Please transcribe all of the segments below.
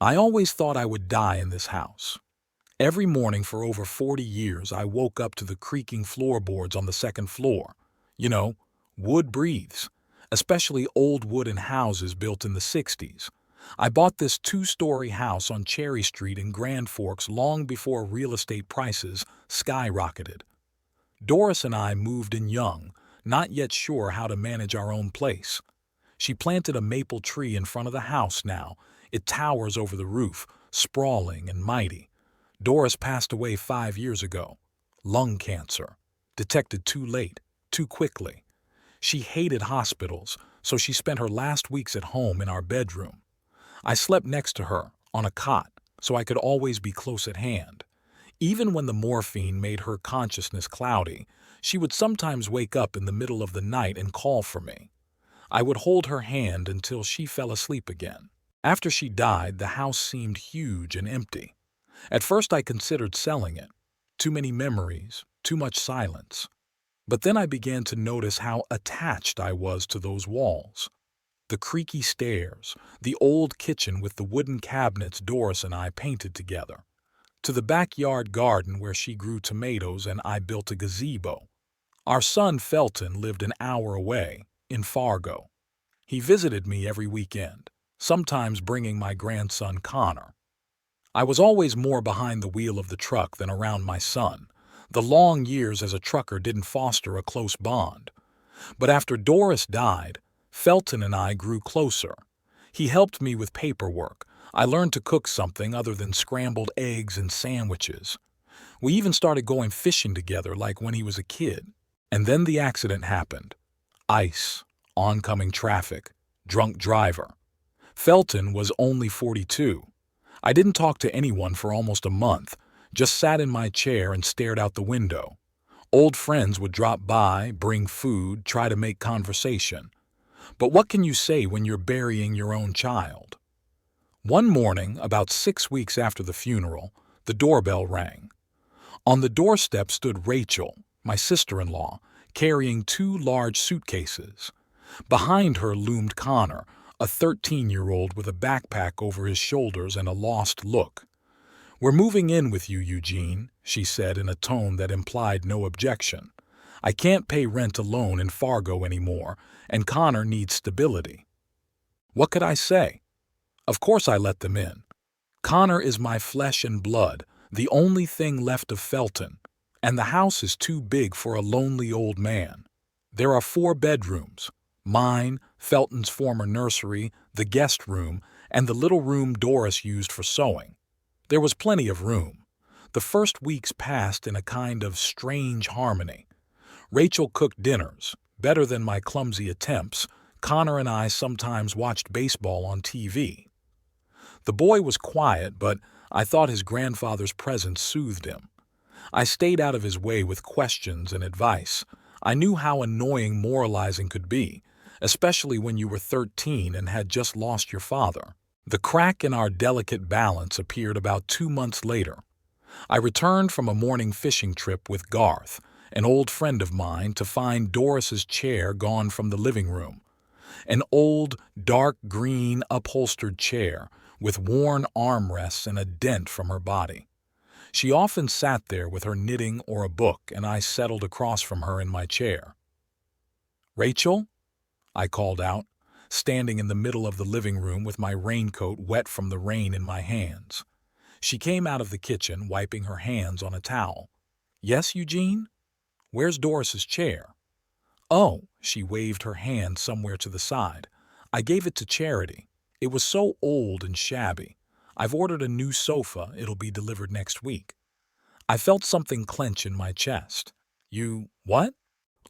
I always thought I would die in this house. Every morning for over 40 years, I woke up to the creaking floorboards on the second floor. You know, wood breathes, especially old wooden houses built in the 60s. I bought this two-story house on Cherry Street in Grand Forks long before real estate prices skyrocketed. Doris and I moved in young, not yet sure how to manage our own place. She planted a maple tree in front of the house now. It towers over the roof, sprawling and mighty. Doris passed away 5 years ago. Lung cancer. Detected too late, too quickly. She hated hospitals, so she spent her last weeks at home in our bedroom. I slept next to her, on a cot, so I could always be close at hand. Even when the morphine made her consciousness cloudy, she would sometimes wake up in the middle of the night and call for me. I would hold her hand until she fell asleep again. After she died, the house seemed huge and empty. At first I considered selling it. Too many memories, too much silence. But then I began to notice how attached I was to those walls. The creaky stairs, the old kitchen with the wooden cabinets Doris and I painted together, to the backyard garden where she grew tomatoes and I built a gazebo. Our son Felton lived an hour away, in Fargo. He visited me every weekend, sometimes bringing my grandson Connor. I was always more behind the wheel of the truck than around my son. The long years as a trucker didn't foster a close bond. But after Doris died, Felton and I grew closer. He helped me with paperwork. I learned to cook something other than scrambled eggs and sandwiches. We even started going fishing together like when he was a kid. And then the accident happened. Ice, oncoming traffic, drunk driver. Felton was only 42. I didn't talk to anyone for almost a month, just sat in my chair and stared out the window. Old friends would drop by, bring food, try to make conversation. But what can you say when you're burying your own child? One morning, about 6 weeks after the funeral, the doorbell rang. On the doorstep stood Rachel, my sister-in-law, carrying 2 large suitcases. Behind her loomed Connor, a 13-year-old with a backpack over his shoulders and a lost look. "We're moving in with you, Eugene," she said in a tone that implied no objection. "I can't pay rent alone in Fargo anymore, and Connor needs stability." What could I say? Of course I let them in. Connor is my flesh and blood, the only thing left of Felton, and the house is too big for a lonely old man. There are 4 bedrooms, mine, Felton's former nursery, the guest room, and the little room Doris used for sewing. There was plenty of room. The first weeks passed in a kind of strange harmony. Rachel cooked dinners, better than my clumsy attempts. Connor and I sometimes watched baseball on TV. The boy was quiet, but I thought his grandfather's presence soothed him. I stayed out of his way with questions and advice. I knew how annoying moralizing could be, especially when you were 13 and had just lost your father. The crack in our delicate balance appeared about 2 months later. I returned from a morning fishing trip with Garth, an old friend of mine, to find Doris's chair gone from the living room. An old, dark green, upholstered chair with worn armrests and a dent from her body. She often sat there with her knitting or a book, and I settled across from her in my chair. "Rachel?" I called out, standing in the middle of the living room with my raincoat wet from the rain in my hands. She came out of the kitchen, wiping her hands on a towel. "Yes, Eugene? Where's Doris's chair?" "Oh," she waved her hand somewhere to the side. "I gave it to Charity. It was so old and shabby. I've ordered a new sofa. It'll be delivered next week." I felt something clench in my chest. "You what?"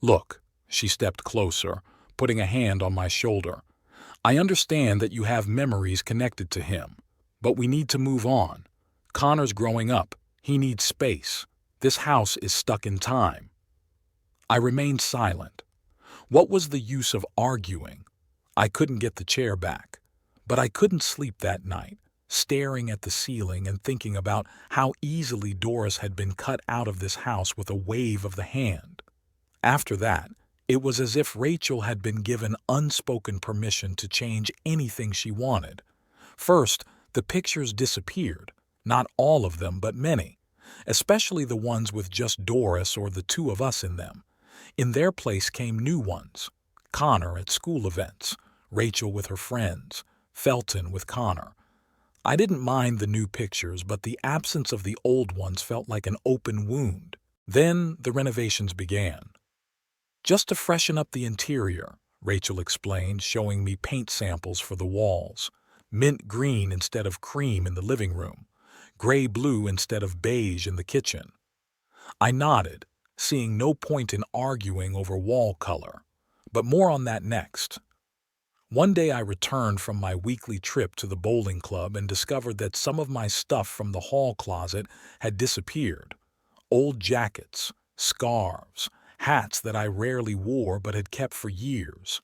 "Look," she stepped closer, putting a hand on my shoulder. "I understand that you have memories connected to him, but we need to move on. Connor's growing up. He needs space. This house is stuck in time." I remained silent. What was the use of arguing? I couldn't get the chair back. But I couldn't sleep that night, staring at the ceiling and thinking about how easily Doris had been cut out of this house with a wave of the hand. After that, it was as if Rachel had been given unspoken permission to change anything she wanted. First, The pictures disappeared. Not all of them, but many. Especially the ones with just Doris or the two of us in them. In their place came new ones. Connor at school events, Rachel with her friends, Felton with Connor. I didn't mind the new pictures, but the absence of the old ones felt like an open wound. Then the renovations began. Just to freshen up the interior, Rachel explained, showing me paint samples for the walls. Mint green instead of cream in the living room. Gray-blue instead of beige in the kitchen. I nodded, seeing no point in arguing over wall color. But more on that next. One day I returned from my weekly trip to the bowling club and discovered that some of my stuff from the hall closet had disappeared. Old jackets, scarves, hats that I rarely wore but had kept for years.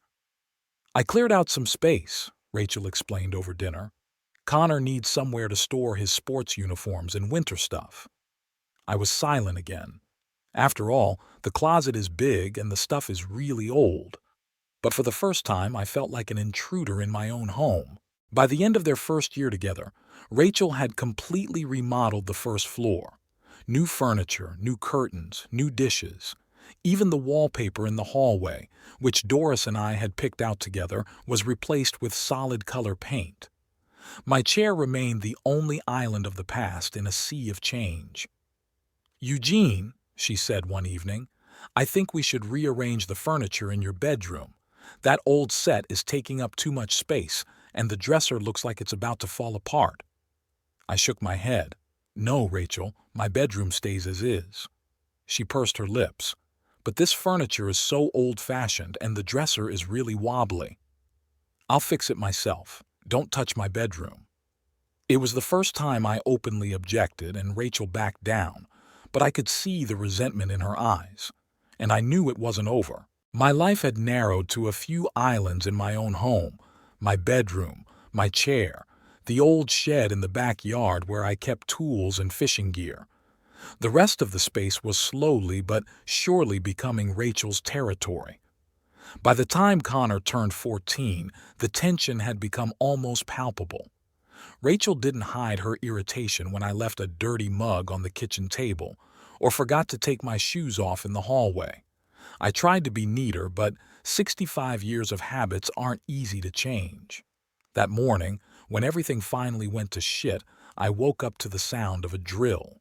I cleared out some space, Rachel explained over dinner. Connor needs somewhere to store his sports uniforms and winter stuff. I was silent again. After all, the closet is big and the stuff is really old. But for the first time, I felt like an intruder in my own home. By the end of their first year together, Rachel had completely remodeled the first floor. New furniture, new curtains, new dishes. Even the wallpaper in the hallway, which Doris and I had picked out together, was replaced with solid color paint. My chair remained the only island of the past in a sea of change. "Eugene," she said one evening, "I think we should rearrange the furniture in your bedroom. That old set is taking up too much space, and the dresser looks like it's about to fall apart." I shook my head. "No, Rachel, my bedroom stays as is." She pursed her lips. "But this furniture is so old-fashioned, and the dresser is really wobbly. I'll fix it myself. Don't touch my bedroom." It was the first time I openly objected, and Rachel backed down, but I could see the resentment in her eyes. And I knew it wasn't over. My life had narrowed to a few islands in my own home, my bedroom, my chair, the old shed in the backyard where I kept tools and fishing gear. The rest of the space was slowly but surely becoming Rachel's territory. By the time Connor turned 14, the tension had become almost palpable. Rachel didn't hide her irritation when I left a dirty mug on the kitchen table or forgot to take my shoes off in the hallway. I tried to be neater, but 65 years of habits aren't easy to change. That morning, when everything finally went to shit, I woke up to the sound of a drill.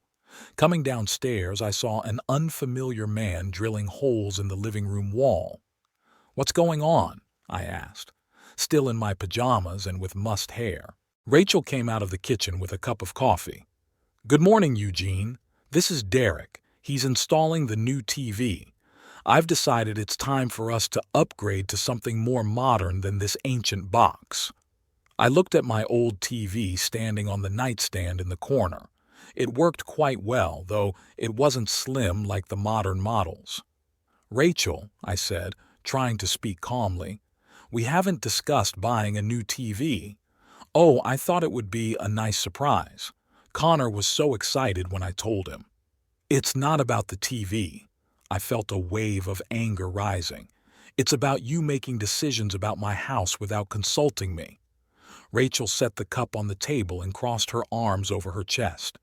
Coming downstairs, I saw an unfamiliar man drilling holes in the living room wall. "What's going on?" I asked, still in my pajamas and with mussed hair. Rachel came out of the kitchen with a cup of coffee. "Good morning, Eugene. This is Derek. He's installing the new TV. I've decided it's time for us to upgrade to something more modern than this ancient box." I looked at my old TV standing on the nightstand in the corner. It worked quite well, though it wasn't slim like the modern models. "Rachel," I said, trying to speak calmly, "we haven't discussed buying a new TV. Oh, I thought it would be a nice surprise." Connor was so excited when I told him. "It's not about the TV." I felt a wave of anger rising. "It's about you making decisions about my house without consulting me." Rachel set the cup on the table and crossed her arms over her chest.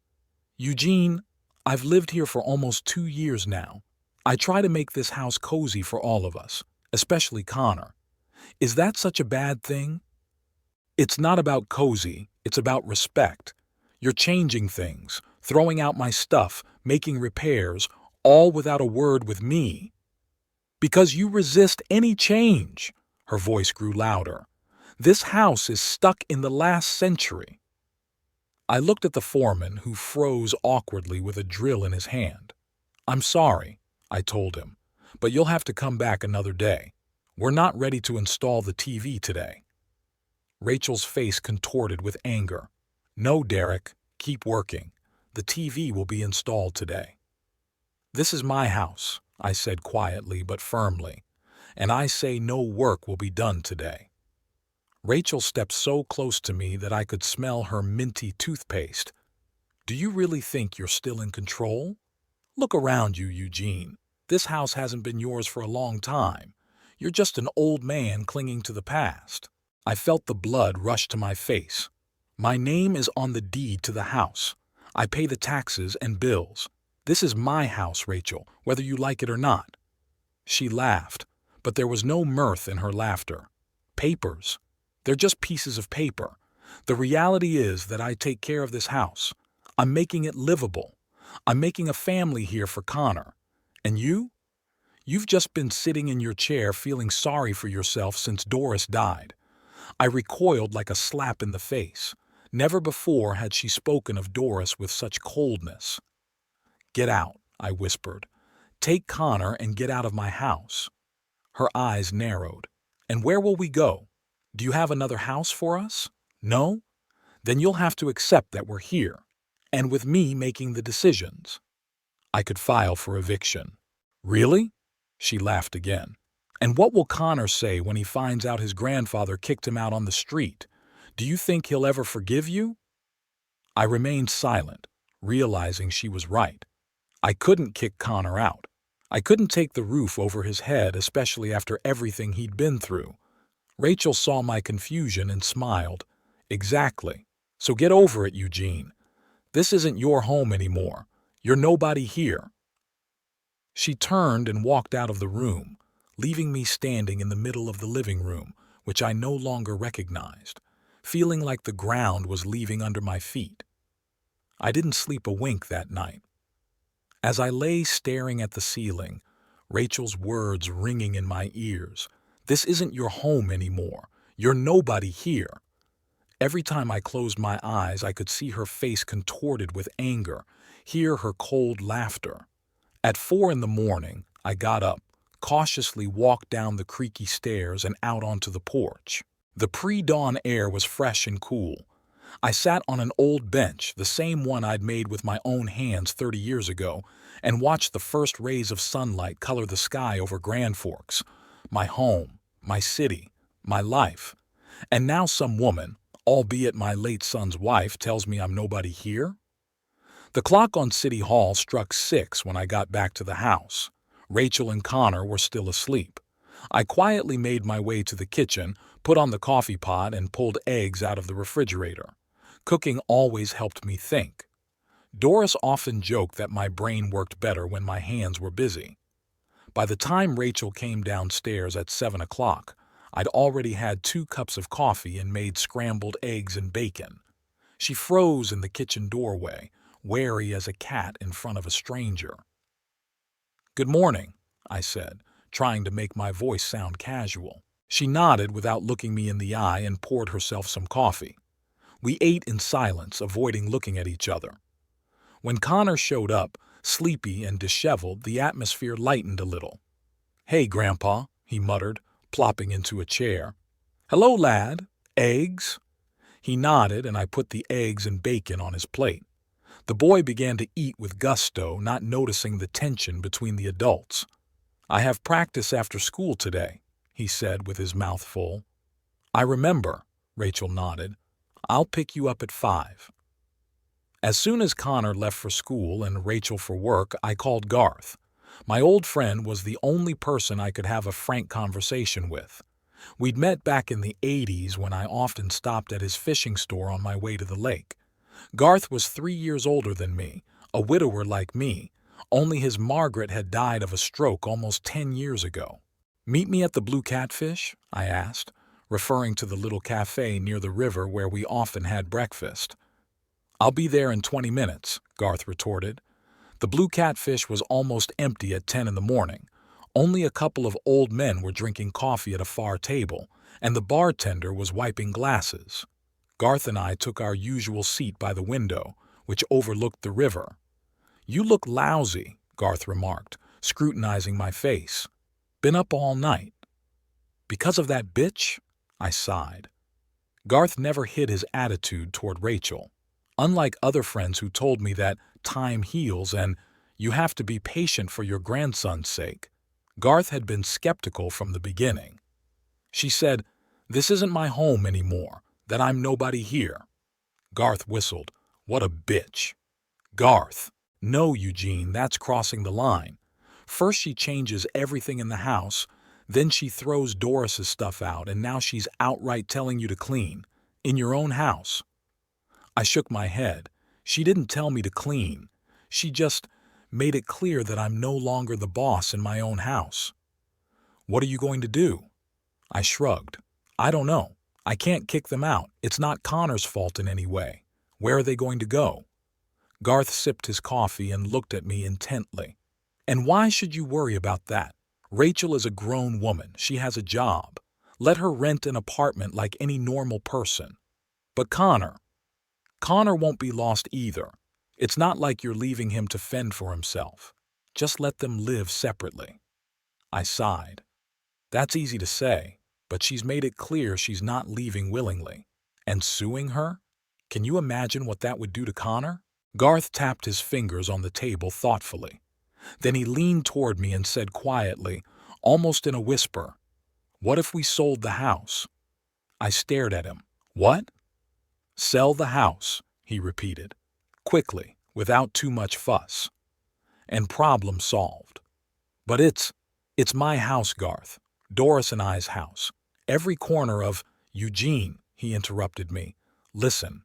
"Eugene, I've lived here for almost 2 years now. I try to make this house cozy for all of us, especially Connor. Is that such a bad thing?" "It's not about cozy, it's about respect. You're changing things, throwing out my stuff, making repairs, all without a word with me. Because you resist any change." Her voice grew louder. "This house is stuck in the last century." I looked at the foreman, who froze awkwardly with a drill in his hand. "I'm sorry," I told him, "but you'll have to come back another day. We're not ready to install the TV today." Rachel's face contorted with anger. "No, Derek, keep working. The TV will be installed today." "This is my house," I said quietly but firmly, "and I say no work will be done today." Rachel stepped so close to me that I could smell her minty toothpaste. "Do you really think you're still in control? Look around you, Eugene. This house hasn't been yours for a long time. You're just an old man clinging to the past." I felt the blood rush to my face. My name is on the deed to the house. I pay the taxes and bills. This is my house, Rachel, whether you like it or not." She laughed, but there was no mirth in her laughter. "Papers. They're just pieces of paper. The reality is that I take care of this house. I'm making it livable. I'm making a family here for Connor. And you? You've just been sitting in your chair feeling sorry for yourself since Doris died." I recoiled like a slap in the face. Never before had she spoken of Doris with such coldness. "Get out," I whispered. "Take Connor and get out of my house." Her eyes narrowed. "And where will we go? Do you have another house for us? No? Then you'll have to accept that we're here, and with me making the decisions." I could file for eviction. "Really?" She laughed again. "And what will Connor say when he finds out his grandfather kicked him out on the street? Do you think he'll ever forgive you?" I remained silent, realizing she was right. I couldn't kick Connor out. I couldn't take the roof over his head, especially after everything he'd been through. Rachel saw my confusion and smiled. "Exactly. So get over it, Eugene. This isn't your home anymore. You're nobody here." She turned and walked out of the room, leaving me standing in the middle of the living room, which I no longer recognized, feeling like the ground was leaving under my feet. I didn't sleep a wink that night. As I lay staring at the ceiling, Rachel's words ringing in my ears, "This isn't your home anymore. You're nobody here." Every time I closed my eyes, I could see her face contorted with anger, hear her cold laughter. At 4 in the morning, I got up, cautiously walked down the creaky stairs and out onto the porch. The pre-dawn air was fresh and cool. I sat on an old bench, the same one I'd made with my own hands 30 years ago, and watched the first rays of sunlight color the sky over Grand Forks, my home, my city, my life. And now some woman, albeit my late son's wife, tells me I'm nobody here? The clock on City Hall struck 6 when I got back to the house. Rachel and Connor were still asleep. I quietly made my way to the kitchen, put on the coffee pot, and pulled eggs out of the refrigerator. Cooking always helped me think. Doris often joked that my brain worked better when my hands were busy. By the time Rachel came downstairs at 7 o'clock, I'd already had 2 cups of coffee and made scrambled eggs and bacon. She froze in the kitchen doorway, wary as a cat in front of a stranger. "Good morning," I said, trying to make my voice sound casual. She nodded without looking me in the eye and poured herself some coffee. We ate in silence, avoiding looking at each other. When Connor showed up, sleepy and disheveled, the atmosphere lightened a little. "Hey, Grandpa," he muttered, plopping into a chair. "Hello, lad. Eggs?" He nodded, and I put the eggs and bacon on his plate. The boy began to eat with gusto, not noticing the tension between the adults. "I have practice after school today," he said with his mouth full. "I remember," Rachel nodded. "I'll pick you up at 5. As soon as Connor left for school and Rachel for work, I called Garth. My old friend was the only person I could have a frank conversation with. We'd met back in the 80s when I often stopped at his fishing store on my way to the lake. Garth was 3 years older than me, a widower like me, only his Margaret had died of a stroke almost 10 years ago. "Meet me at the Blue Catfish?" I asked, referring to the little cafe near the river where we often had breakfast. "I'll be there in 20 minutes, Garth retorted. The Blue Catfish was almost empty at 10 in the morning. Only a couple of old men were drinking coffee at a far table, and the bartender was wiping glasses. Garth and I took our usual seat by the window, which overlooked the river. "You look lousy," Garth remarked, scrutinizing my face. "Been up all night." "Because of that bitch?" I sighed. Garth never hid his attitude toward Rachel. Unlike other friends who told me that time heals and you have to be patient for your grandson's sake, Garth had been skeptical from the beginning. She said, "This isn't my home anymore, that I'm nobody here." Garth whistled. "What a bitch." "Garth." "No, Eugene, that's crossing the line. First she changes everything in the house, then she throws Doris's stuff out, and now she's outright telling you to clean. In your own house." I shook my head. She didn't tell me to clean. She just made it clear that I'm no longer the boss in my own house. What are you going to do? I shrugged. I don't know. I can't kick them out. It's not Connor's fault in any way. Where are they going to go? Garth sipped his coffee and looked at me intently. And why should you worry about that? Rachel is a grown woman. She has a job. Let her rent an apartment like any normal person. But Connor won't be lost either. It's not like you're leaving him to fend for himself. Just let them live separately. I sighed. That's easy to say, but she's made it clear she's not leaving willingly. And suing her? Can you imagine what that would do to Connor? Garth tapped his fingers on the table thoughtfully. Then he leaned toward me and said quietly, almost in a whisper, "What if we sold the house?" I stared at him. What? Sell the house, he repeated, quickly, without too much fuss. And problem solved. But it's my house, Garth. Doris and I's house. Every corner of Eugene, he interrupted me. Listen,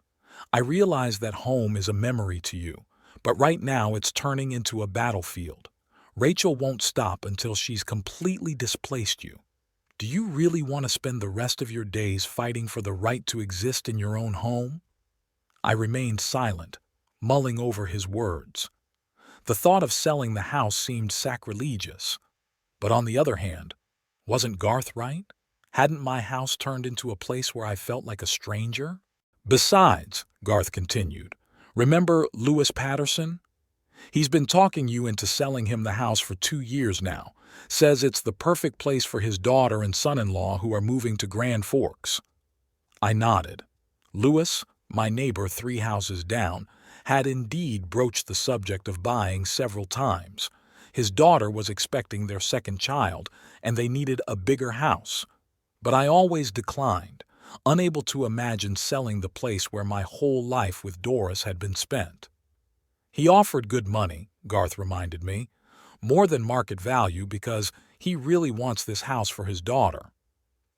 I realize that home is a memory to you, but right now it's turning into a battlefield. Rachel won't stop until she's completely displaced you. Do you really want to spend the rest of your days fighting for the right to exist in your own home? I remained silent, mulling over his words. The thought of selling the house seemed sacrilegious. But on the other hand, wasn't Garth right? Hadn't my house turned into a place where I felt like a stranger? Besides, Garth continued, remember Lewis Patterson? He's been talking you into selling him the house for 2 years now. Says it's the perfect place for his daughter and son-in-law who are moving to Grand Forks. I nodded. Lewis, my neighbor 3 houses down, had indeed broached the subject of buying several times. His daughter was expecting their second child, and they needed a bigger house. But I always declined, unable to imagine selling the place where my whole life with Doris had been spent. He offered good money, Garth reminded me, more than market value because he really wants this house for his daughter.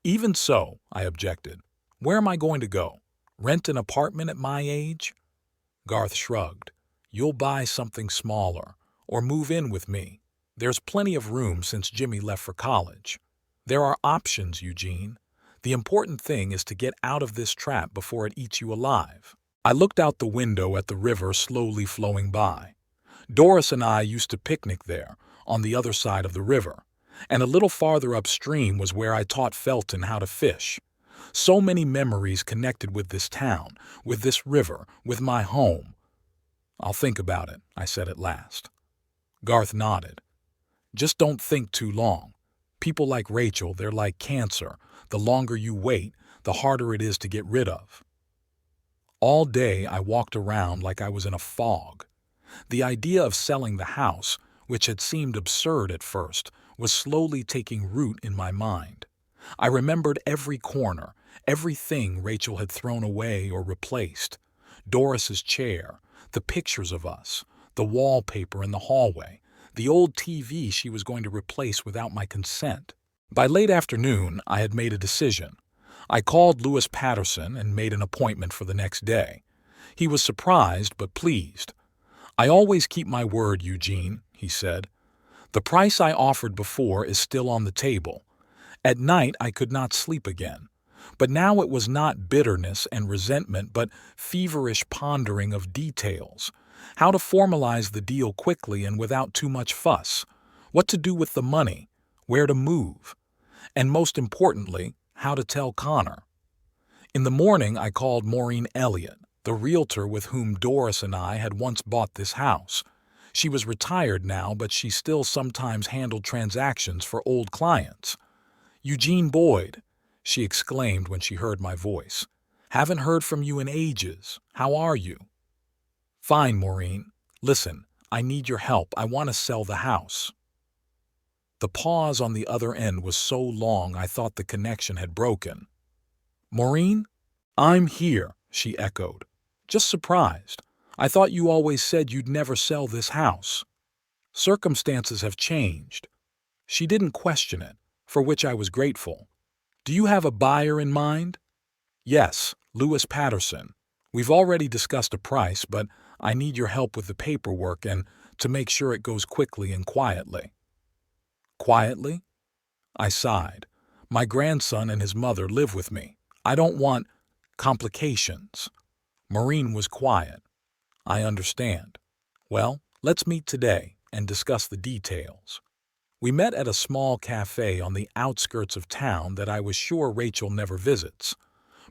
Even so, I objected, where am I going to go? Rent an apartment at my age? Garth shrugged. You'll buy something smaller, or move in with me. There's plenty of room since Jimmy left for college. There are options, Eugene. The important thing is to get out of this trap before it eats you alive. I looked out the window at the river slowly flowing by. Doris and I used to picnic there, on the other side of the river, and a little farther upstream was where I taught Felton how to fish. So many memories connected with this town, with this river, with my home. I'll think about it, I said at last. Garth nodded. Just don't think too long. People like Rachel, they're like cancer. The longer you wait, the harder it is to get rid of. All day I walked around like I was in a fog. The idea of selling the house, which had seemed absurd at first, was slowly taking root in my mind. I remembered every corner, everything Rachel had thrown away or replaced. Doris's chair, the pictures of us, the wallpaper in the hallway, the old TV she was going to replace without my consent. By late afternoon, I had made a decision. I called Lewis Patterson and made an appointment for the next day. He was surprised but pleased. I always keep my word, Eugene, he said. The price I offered before is still on the table. At night I could not sleep again. But now it was not bitterness and resentment, but feverish pondering of details. How to formalize the deal quickly and without too much fuss. What to do with the money. Where to move. And most importantly, how to tell Connor. In the morning I called Maureen Elliott, the realtor with whom Doris and I had once bought this house. She was retired now, but she still sometimes handled transactions for old clients. Eugene Boyd, she exclaimed when she heard my voice. Haven't heard from you in ages. How are you? Fine, Maureen. Listen, I need your help. I want to sell the house. The pause on the other end was so long I thought the connection had broken. Maureen? I'm here, she echoed. Just surprised. I thought you always said you'd never sell this house. Circumstances have changed. She didn't question it, for which I was grateful. Do you have a buyer in mind? Yes, Lewis Patterson. We've already discussed a price, but I need your help with the paperwork and to make sure it goes quickly and quietly. Quietly? I sighed. My grandson and his mother live with me. I don't want complications. Maureen was quiet. I understand. Well, let's meet today and discuss the details. We met at a small cafe on the outskirts of town that I was sure Rachel never visits.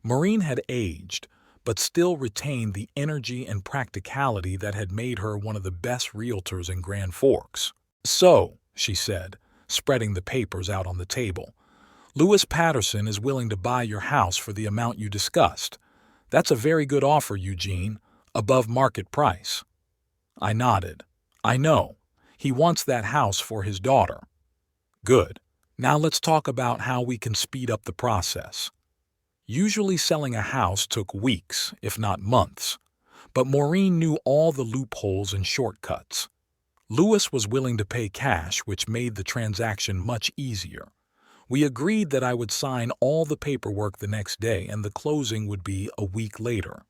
Maureen had aged, but still retained the energy and practicality that had made her one of the best realtors in Grand Forks. So, she said, spreading the papers out on the table, Lewis Patterson is willing to buy your house for the amount you discussed. That's a very good offer, Eugene, above market price. I nodded. I know. He wants that house for his daughter. Good. Now let's talk about how we can speed up the process. Usually selling a house took weeks, if not months. But Maureen knew all the loopholes and shortcuts. Lewis was willing to pay cash, which made the transaction much easier. We agreed that I would sign all the paperwork the next day and the closing would be a week later.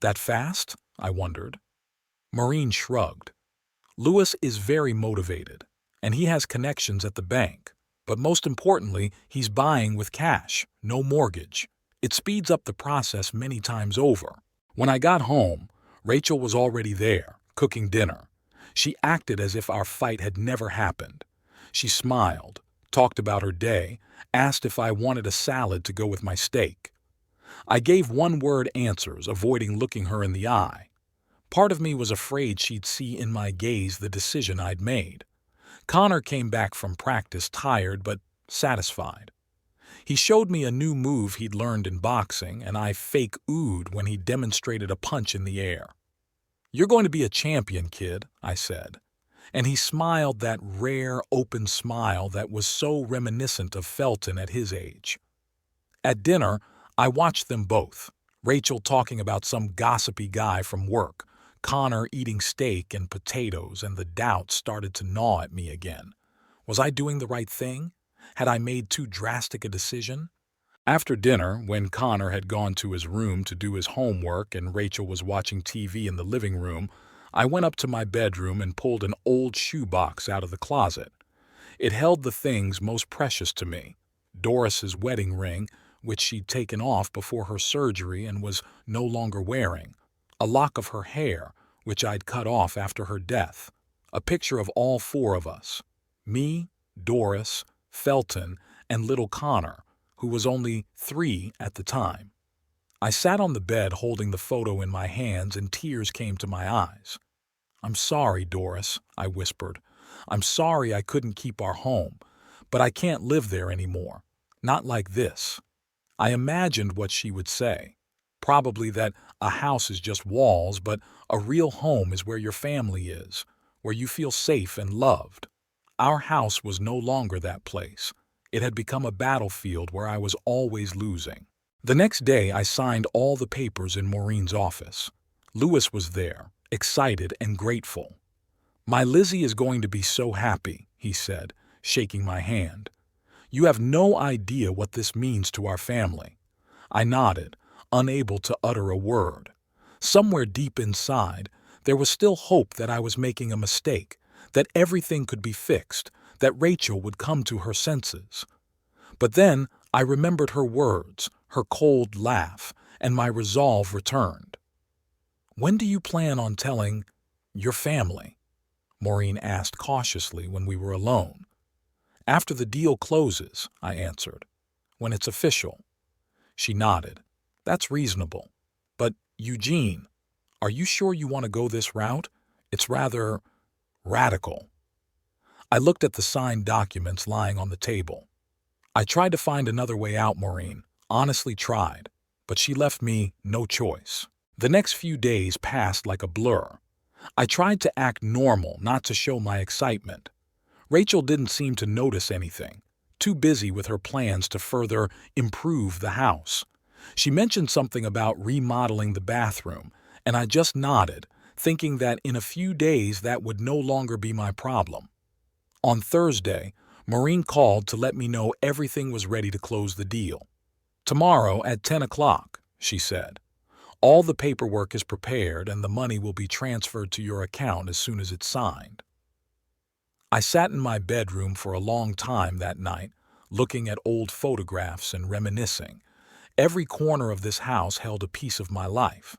That fast? I wondered. Maureen shrugged. Lewis is very motivated, and he has connections at the bank. But most importantly, he's buying with cash, no mortgage. It speeds up the process many times over. When I got home, Rachel was already there, cooking dinner. She acted as if our fight had never happened. She smiled, talked about her day, asked if I wanted a salad to go with my steak. I gave one-word answers, avoiding looking her in the eye. Part of me was afraid she'd see in my gaze the decision I'd made. Connor came back from practice tired but satisfied. He showed me a new move he'd learned in boxing, and I fake oohed when he demonstrated a punch in the air. "You're going to be a champion, kid," I said. And he smiled that rare, open smile that was so reminiscent of Felton at his age. At dinner, I watched them both, Rachel talking about some gossipy guy from work, Connor eating steak and potatoes, and the doubt started to gnaw at me again. Was I doing the right thing? Had I made too drastic a decision? After dinner, when Connor had gone to his room to do his homework and Rachel was watching TV in the living room, I went up to my bedroom and pulled an old shoebox out of the closet. It held the things most precious to me: Doris's wedding ring, which she'd taken off before her surgery and was no longer wearing, a lock of her hair, which I'd cut off after her death, a picture of all four of us: me, Doris, Felton, and little Connor, who was only 3 at the time. I sat on the bed holding the photo in my hands and tears came to my eyes. "I'm sorry, Doris," I whispered. "I'm sorry I couldn't keep our home, but I can't live there anymore. Not like this." I imagined what she would say. Probably that a house is just walls, but a real home is where your family is, where you feel safe and loved. Our house was no longer that place. It had become a battlefield where I was always losing. The next day, I signed all the papers in Maureen's office. Lewis was there, excited and grateful. "My Lizzie is going to be so happy," he said, shaking my hand. "You have no idea what this means to our family." I nodded, unable to utter a word. Somewhere deep inside, there was still hope that I was making a mistake, that everything could be fixed, that Rachel would come to her senses. But then I remembered her words, her cold laugh, and my resolve returned. "When do you plan on telling your family?" Maureen asked cautiously when we were alone. "After the deal closes," I answered. "When it's official." She nodded. "That's reasonable. But, Eugene, are you sure you want to go this route? It's rather radical." I looked at the signed documents lying on the table. "I tried to find another way out, Maureen, honestly tried, but she left me no choice." The next few days passed like a blur. I tried to act normal, not to show my excitement. Rachel didn't seem to notice anything, too busy with her plans to further improve the house. She mentioned something about remodeling the bathroom, and I just nodded, thinking that in a few days that would no longer be my problem. On Thursday, Maureen called to let me know everything was ready to close the deal. "Tomorrow at 10 o'clock, she said. All the paperwork is prepared and the money will be transferred to your account as soon as it's signed." I sat in my bedroom for a long time that night, looking at old photographs and reminiscing. Every corner of this house held a piece of my life.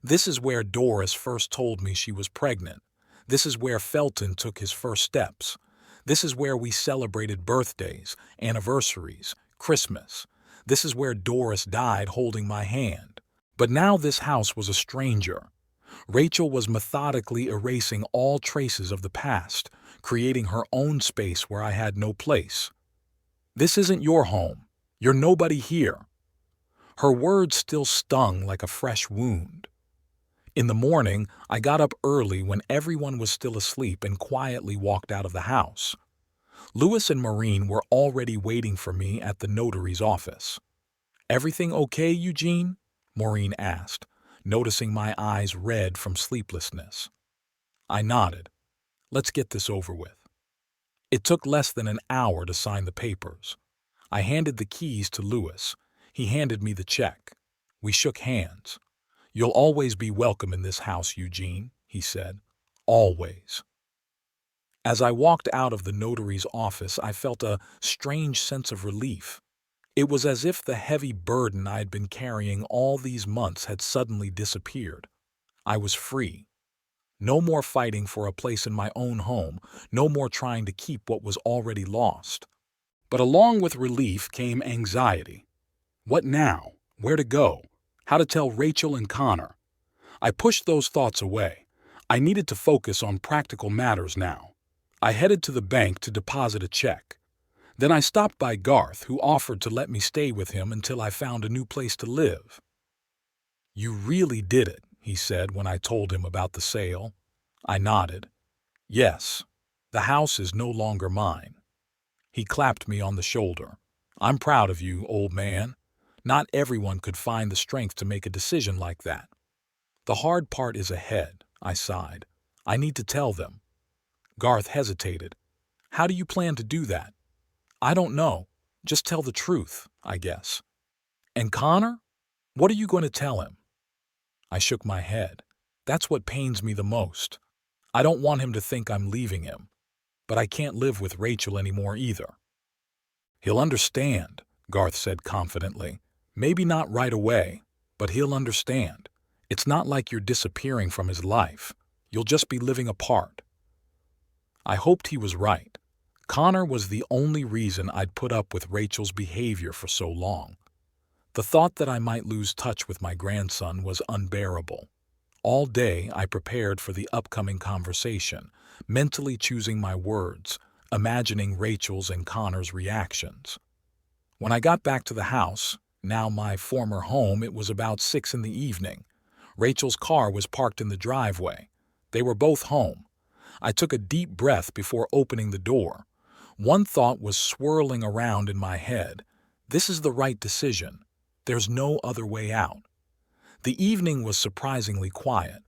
This is where Doris first told me she was pregnant. This is where Felton took his first steps. This is where we celebrated birthdays, anniversaries, Christmas. This is where Doris died holding my hand. But now this house was a stranger. Rachel was methodically erasing all traces of the past, creating her own space where I had no place. "This isn't your home. You're nobody here." Her words still stung like a fresh wound. In the morning, I got up early when everyone was still asleep and quietly walked out of the house. Louis and Maureen were already waiting for me at the notary's office. "Everything okay, Eugene?" Maureen asked, noticing my eyes red from sleeplessness. I nodded. "Let's get this over with." It took less than an hour to sign the papers. I handed the keys to Louis. He handed me the check. We shook hands. "You'll always be welcome in this house, Eugene," he said. "Always." As I walked out of the notary's office, I felt a strange sense of relief. It was as if the heavy burden I had been carrying all these months had suddenly disappeared. I was free. No more fighting for a place in my own home, no more trying to keep what was already lost. But along with relief came anxiety. What now? Where to go? How to tell Rachel and Connor? I pushed those thoughts away. I needed to focus on practical matters now. I headed to the bank to deposit a check. Then I stopped by Garth, who offered to let me stay with him until I found a new place to live. "You really did it," he said when I told him about the sale. I nodded. "Yes, the house is no longer mine." He clapped me on the shoulder. "I'm proud of you, old man. Not everyone could find the strength to make a decision like that." "The hard part is ahead," I sighed. "I need to tell them." Garth hesitated. "How do you plan to do that?" "I don't know. Just tell the truth, I guess." "And Connor? What are you going to tell him?" I shook my head. "That's what pains me the most. I don't want him to think I'm leaving him. But I can't live with Rachel anymore either." "He'll understand," Garth said confidently. "Maybe not right away, but he'll understand. It's not like you're disappearing from his life. You'll just be living apart." I hoped he was right. Connor was the only reason I'd put up with Rachel's behavior for so long. The thought that I might lose touch with my grandson was unbearable. All day I prepared for the upcoming conversation, mentally choosing my words, imagining Rachel's and Connor's reactions. When I got back to the house, now my former home, it was about 6 in the evening. Rachel's car was parked in the driveway. They were both home. I took a deep breath before opening the door. One thought was swirling around in my head. This is the right decision. There's no other way out. The evening was surprisingly quiet.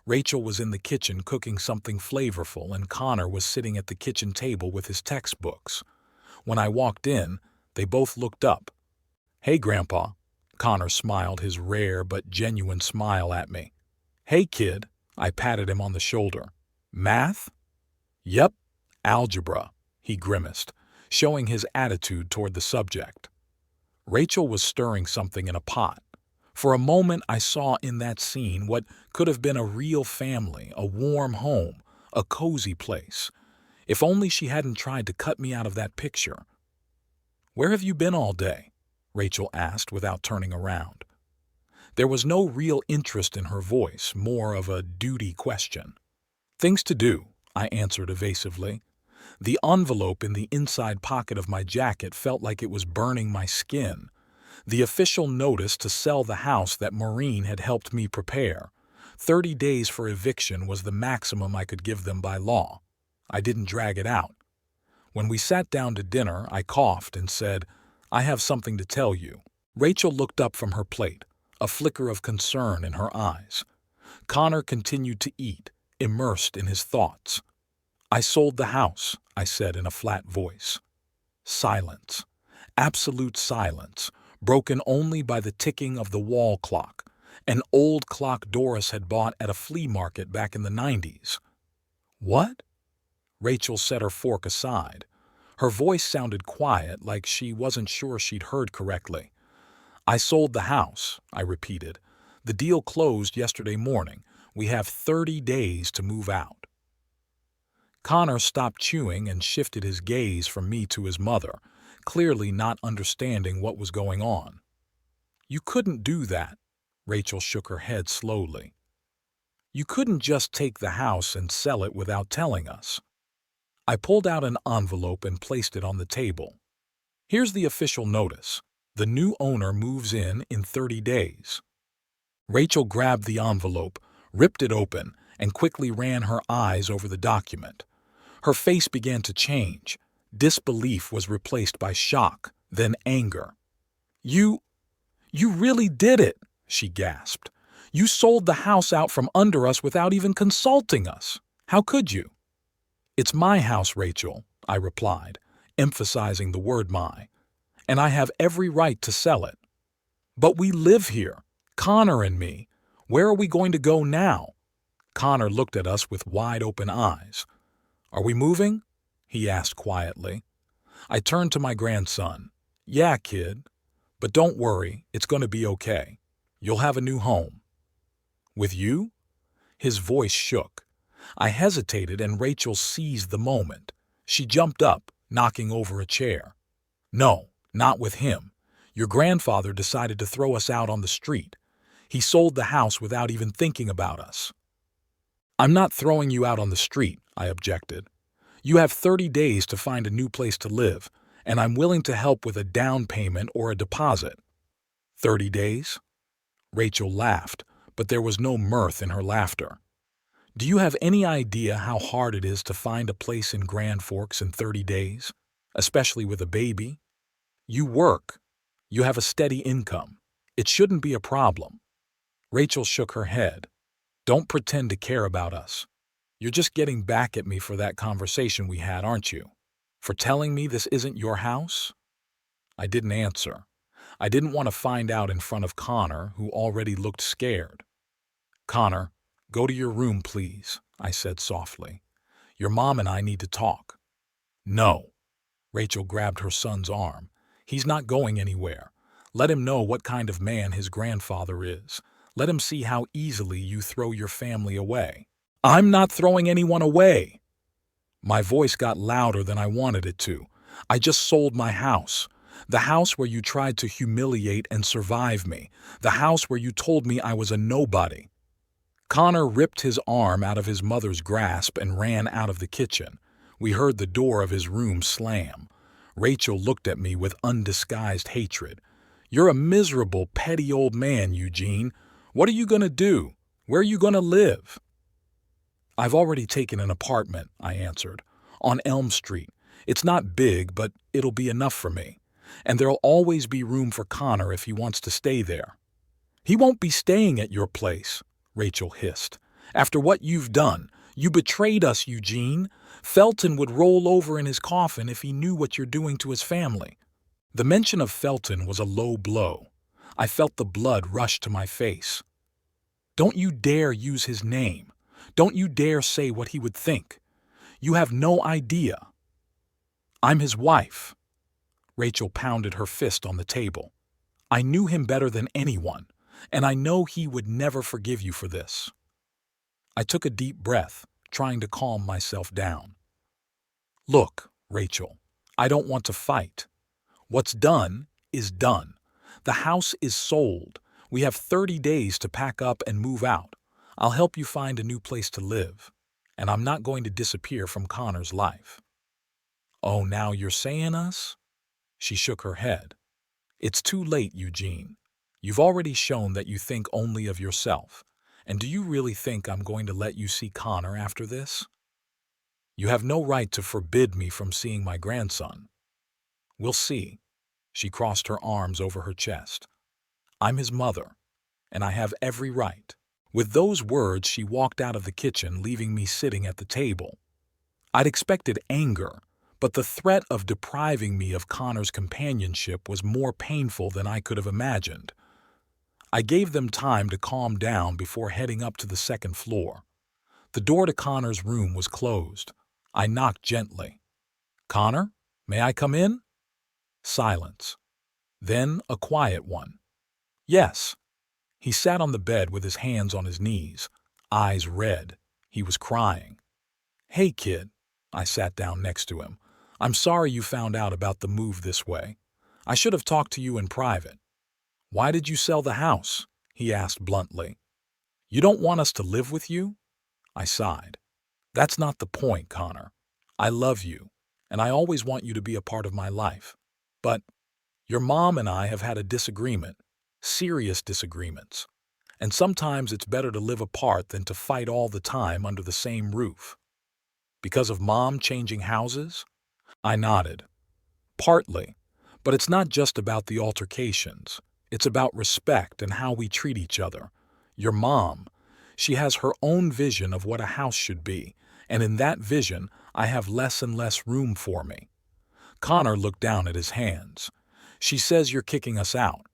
Rachel was in the kitchen cooking something flavorful, and Connor was sitting at the kitchen table with his textbooks. When I walked in, they both looked up. "Hey, Grandpa." Connor smiled his rare but genuine smile at me. "Hey, kid." I patted him on the shoulder. "Math?" "Yep, algebra," he grimaced, showing his attitude toward the subject. Rachel was stirring something in a pot. For a moment I saw in that scene what could have been a real family, a warm home, a cozy place. If only she hadn't tried to cut me out of that picture. "Where have you been all day?" Rachel asked without turning around. There was no real interest in her voice, more of a duty question. "Things to do," I answered evasively. The envelope in the inside pocket of my jacket felt like it was burning my skin. The official notice to sell the house that Maureen had helped me prepare. 30 days for eviction was the maximum I could give them by law. I didn't drag it out. When we sat down to dinner, I coughed and said, "I have something to tell you." Rachel looked up from her plate, a flicker of concern in her eyes. Connor continued to eat, immersed in his thoughts. "I sold the house," I said in a flat voice. Silence. Absolute silence, broken only by the ticking of the wall clock, An old clock Doris had bought at a flea market back in the 90s. What? Rachel set her fork aside. Her voice sounded quiet, like she wasn't sure she'd heard correctly. I sold the house, I repeated. The deal closed yesterday morning. We have 30 days to move out. Connor stopped chewing and shifted his gaze from me to his mother, clearly not understanding what was going on. You couldn't do that. Rachel shook her head slowly. You couldn't just take the house and sell it without telling us. I pulled out an envelope and placed it on the table. Here's the official notice. The new owner moves in 30 days. Rachel grabbed the envelope, ripped it open, and quickly ran her eyes over the document. Her face began to change. Disbelief was replaced by shock, then anger. You really did it, she gasped. You sold the house out from under us without even consulting us. How could you? It's my house, Rachel, I replied, emphasizing the word my, and I have every right to sell it. But we live here, Connor and me. Where are we going to go now? Connor looked at us with wide-open eyes. Are we moving? He asked quietly. I turned to my grandson. Yeah, kid. But don't worry, it's going to be okay. You'll have a new home. With you? His voice shook. I hesitated and Rachel seized the moment. She jumped up, knocking over a chair. No, not with him. Your grandfather decided to throw us out on the street. He sold the house without even thinking about us. I'm not throwing you out on the street, I objected. You have 30 days to find a new place to live, and I'm willing to help with a down payment or a deposit. 30 days? Rachel laughed, but there was no mirth in her laughter. Do you have any idea how hard it is to find a place in Grand Forks in 30 days, especially with a baby? You work. You have a steady income. It shouldn't be a problem. Rachel shook her head. Don't pretend to care about us. You're just getting back at me for that conversation we had, aren't you? For telling me this isn't your house? I didn't answer. I didn't want to find out in front of Connor, who already looked scared. Connor, go to your room, please, I said softly. Your mom and I need to talk. No. Rachel grabbed her son's arm. He's not going anywhere. Let him know what kind of man his grandfather is. Let him see how easily you throw your family away. I'm not throwing anyone away. My voice got louder than I wanted it to. I just sold my house. The house where you tried to humiliate and survive me. The house where you told me I was a nobody. Connor ripped his arm out of his mother's grasp and ran out of the kitchen. We heard the door of his room slam. Rachel looked at me with undisguised hatred. You're a miserable, petty old man, Eugene. What are you going to do? Where are you going to live? I've already taken an apartment, I answered, on Elm Street. It's not big, but it'll be enough for me. And there'll always be room for Connor if he wants to stay there. He won't be staying at your place, Rachel hissed. After what you've done, you betrayed us, Eugene. Felton would roll over in his coffin if he knew what you're doing to his family. The mention of Felton was a low blow. I felt the blood rush to my face. Don't you dare use his name. Don't you dare say what he would think. You have no idea. I'm his wife. Rachel pounded her fist on the table. I knew him better than anyone, and I know he would never forgive you for this. I took a deep breath, trying to calm myself down. Look, Rachel, I don't want to fight. What's done is done. The house is sold. We have 30 days to pack up and move out. I'll help you find a new place to live, and I'm not going to disappear from Connor's life. Oh, now you're saying us? She shook her head. It's too late, Eugene. You've already shown that you think only of yourself. And do you really think I'm going to let you see Connor after this? You have no right to forbid me from seeing my grandson. We'll see. She crossed her arms over her chest. I'm his mother, and I have every right. With those words, she walked out of the kitchen, leaving me sitting at the table. I'd expected anger, but the threat of depriving me of Connor's companionship was more painful than I could have imagined. I gave them time to calm down before heading up to the second floor. The door to Connor's room was closed. I knocked gently. "Connor, may I come in?" Silence. Then a quiet one. "Yes." He sat on the bed with his hands on his knees, eyes red. He was crying. "Hey, kid." I sat down next to him. "I'm sorry you found out about the move this way. I should have talked to you in private." "Why did you sell the house?" he asked bluntly. "You don't want us to live with you?" I sighed. "That's not the point, Connor. I love you, and I always want you to be a part of my life. But your mom and I have had a disagreement, serious disagreements, and sometimes it's better to live apart than to fight all the time under the same roof." "Because of Mom changing houses?" I nodded. "Partly, but it's not just about the altercations. It's about respect and how we treat each other. Your mom, she has her own vision of what a house should be, and in that vision, I have less and less room for me." Connor looked down at his hands. "She says you're kicking us out."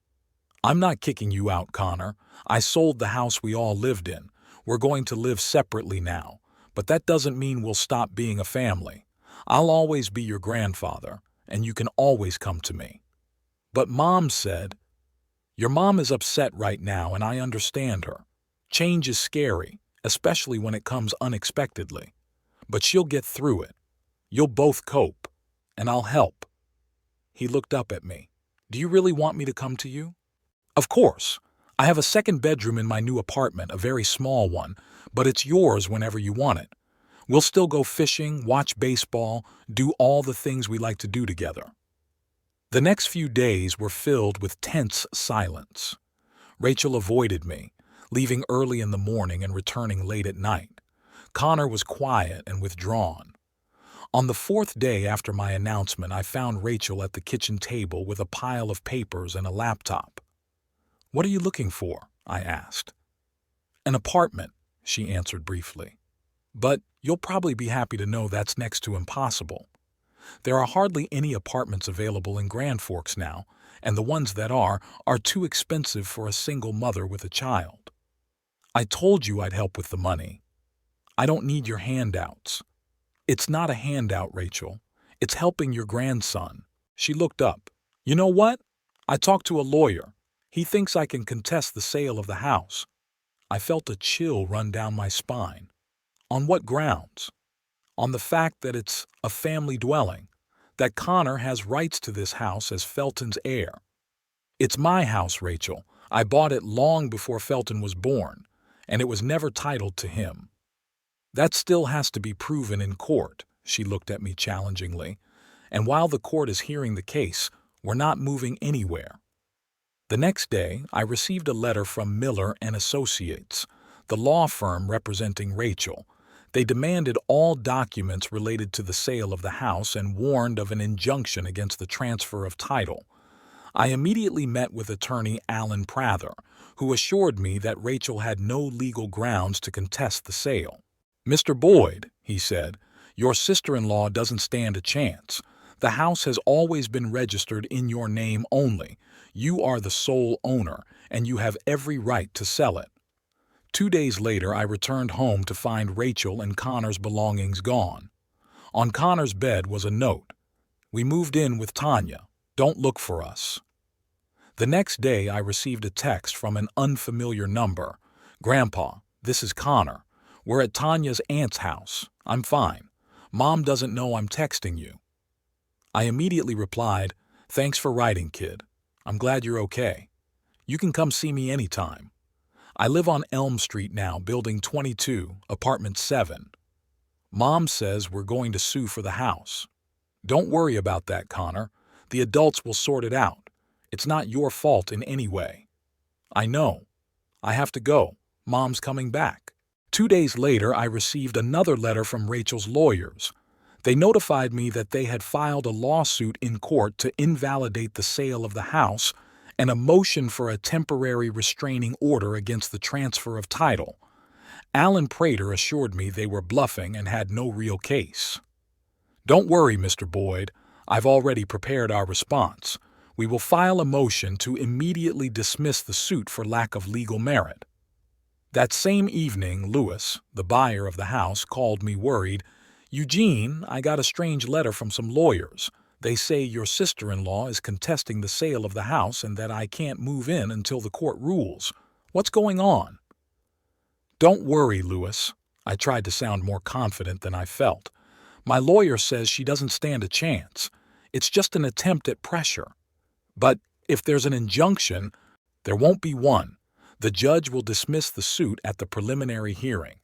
"I'm not kicking you out, Connor. I sold the house we all lived in. We're going to live separately now, but that doesn't mean we'll stop being a family. I'll always be your grandfather, and you can always come to me." "But Mom said—" "Your mom is upset right now, and I understand her. Change is scary, especially when it comes unexpectedly. But she'll get through it. You'll both cope, and I'll help." He looked up at me. "Do you really want me to come to you?" "Of course. I have a second bedroom in my new apartment, a very small one, but it's yours whenever you want it. We'll still go fishing, watch baseball, do all the things we like to do together." The next few days were filled with tense silence. Rachel avoided me, leaving early in the morning and returning late at night. Connor was quiet and withdrawn. On the fourth day after my announcement, I found Rachel at the kitchen table with a pile of papers and a laptop. "What are you looking for?" I asked. "An apartment," she answered briefly. "But you'll probably be happy to know that's next to impossible. There are hardly any apartments available in Grand Forks now, and the ones that are too expensive for a single mother with a child. I told you I'd help with the money. I don't need your handouts." "It's not a handout, Rachel. It's helping your grandson." She looked up. "You know what? I talked to a lawyer. He thinks I can contest the sale of the house." I felt a chill run down my spine. "On what grounds?" "On the fact that it's a family dwelling, that Connor has rights to this house as Felton's heir." "It's my house, Rachel. I bought it long before Felton was born, and it was never titled to him." "That still has to be proven in court," she looked at me challengingly. "And while the court is hearing the case, we're not moving anywhere." The next day, I received a letter from Miller and Associates, the law firm representing Rachel. They demanded all documents related to the sale of the house and warned of an injunction against the transfer of title. I immediately met with attorney Alan Prather, who assured me that Rachel had no legal grounds to contest the sale. "Mr. Boyd," he said, "your sister-in-law doesn't stand a chance. The house has always been registered in your name only. You are the sole owner, and you have every right to sell it." 2 days later, I returned home to find Rachel and Connor's belongings gone. On Connor's bed was a note. "We moved in with Tanya. Don't look for us." The next day, I received a text from an unfamiliar number. "Grandpa, this is Connor. We're at Tanya's aunt's house. I'm fine. Mom doesn't know I'm texting you." I immediately replied, "Thanks for writing, kid. I'm glad you're okay. You can come see me anytime. I live on Elm Street now, building 22, apartment 7. Mom says we're going to sue for the house. Don't worry about that, Connor. The adults will sort it out. It's not your fault in any way." "I know. I have to go. Mom's coming back." 2 days later, I received another letter from Rachel's lawyers. They notified me that they had filed a lawsuit in court to invalidate the sale of the house and a motion for a temporary restraining order against the transfer of title. Alan Prater assured me they were bluffing and had no real case. "Don't worry, Mr. Boyd. I've already prepared our response. We will file a motion to immediately dismiss the suit for lack of legal merit. That same evening, Lewis, the buyer of the house, called me worried. Eugene, I got a strange letter from some lawyers. They say your sister-in-law is contesting the sale of the house and that I can't move in until the court rules. What's going on? Don't worry, Lewis. I tried to sound more confident than I felt. My lawyer says she doesn't stand a chance. It's just an attempt at pressure. But if there's an injunction, there won't be one. The judge will dismiss the suit at the preliminary hearing.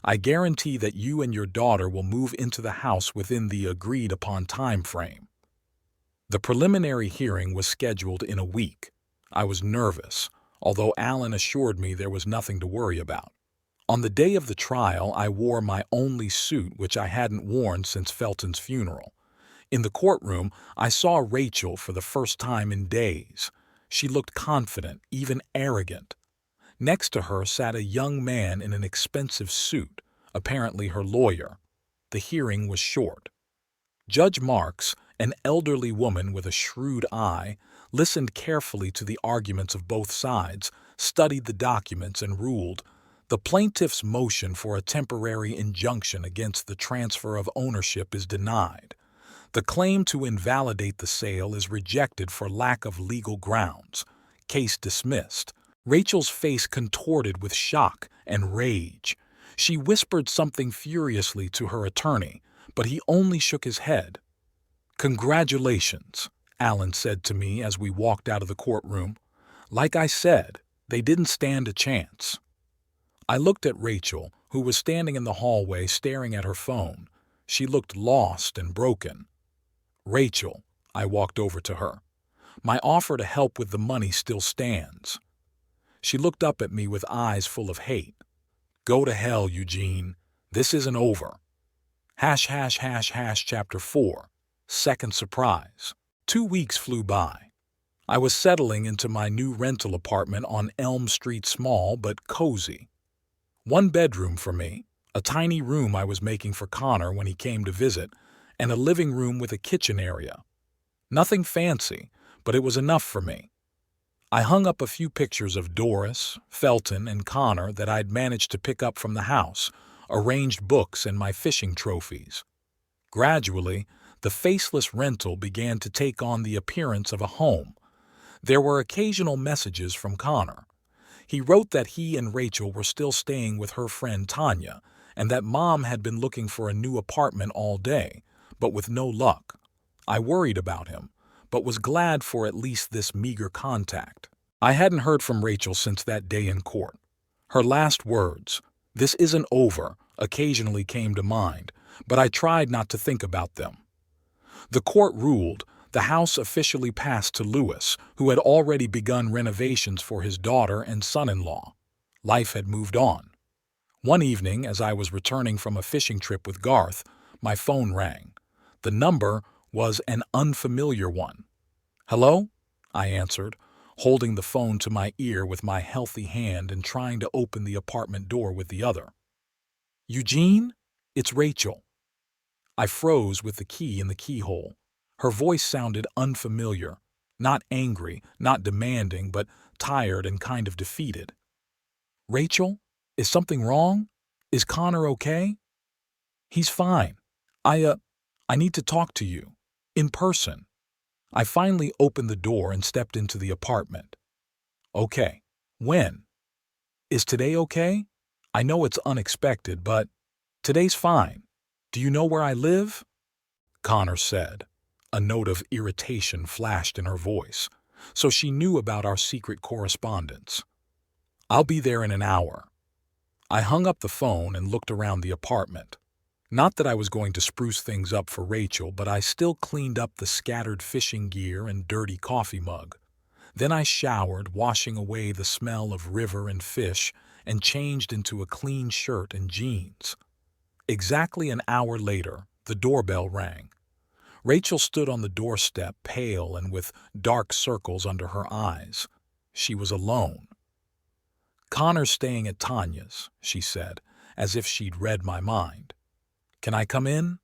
I guarantee that you and your daughter will move into the house within the agreed-upon time frame. The preliminary hearing was scheduled in a week. I was nervous, although Alan assured me there was nothing to worry about. On the day of the trial, I wore my only suit, which I hadn't worn since Felton's funeral. In the courtroom, I saw Rachel for the first time in days. She looked confident, even arrogant. Next to her sat a young man in an expensive suit, apparently her lawyer. The hearing was short. Judge Marks, an elderly woman with a shrewd eye, listened carefully to the arguments of both sides, studied the documents, and ruled, the plaintiff's motion for a temporary injunction against the transfer of ownership is denied. The claim to invalidate the sale is rejected for lack of legal grounds. Case dismissed. Rachel's face contorted with shock and rage. She whispered something furiously to her attorney, but he only shook his head. "Congratulations," Alan said to me as we walked out of the courtroom. "Like I said, they didn't stand a chance." I looked at Rachel, who was standing in the hallway staring at her phone. She looked lost and broken. "Rachel," I walked over to her, "my offer to help with the money still stands." She looked up at me with eyes full of hate. "Go to hell, Eugene. This isn't over." Chapter 4. Second Surprise. 2 weeks flew by. I was settling into my new rental apartment on Elm Street, small but cozy. 1 bedroom for me, a tiny room I was making for Connor when he came to visit, and a living room with a kitchen area. Nothing fancy, but it was enough for me. I hung up a few pictures of Doris, Felton, and Connor that I'd managed to pick up from the house, arranged books and my fishing trophies. Gradually, the faceless rental began to take on the appearance of a home. There were occasional messages from Connor. He wrote that he and Rachel were still staying with her friend Tanya, and that Mom had been looking for a new apartment all day, but with no luck. I worried about him, but was glad for at least this meager contact. I hadn't heard from Rachel since that day in court. Her last words, "This isn't over," occasionally came to mind, but I tried not to think about them. The court ruled. The house officially passed to Lewis, who had already begun renovations for his daughter and son-in-law. Life had moved on. One evening, as I was returning from a fishing trip with Garth, my phone rang. The number was an unfamiliar one. "Hello?" I answered, holding the phone to my ear with my healthy hand and trying to open the apartment door with the other. "Eugene? It's Rachel." I froze with the key in the keyhole. Her voice sounded unfamiliar, not angry, not demanding, but tired and kind of defeated. "Rachel? Is something wrong? Is Connor okay?" "He's fine. I need to talk to you. In person." I finally opened the door and stepped into the apartment. "Okay. When? Is today okay? I know it's unexpected, but today's fine. Do you know where I live?" Connor said. A note of irritation flashed in her voice, so she knew about our secret correspondence. "I'll be there in an hour." I hung up the phone and looked around the apartment. Not that I was going to spruce things up for Rachel, but I still cleaned up the scattered fishing gear and dirty coffee mug. Then I showered, washing away the smell of river and fish, and changed into a clean shirt and jeans. Exactly an hour later, the doorbell rang. Rachel stood on the doorstep, pale and with dark circles under her eyes. She was alone. "Connor's staying at Tanya's," she said, as if she'd read my mind. "Can I come in?"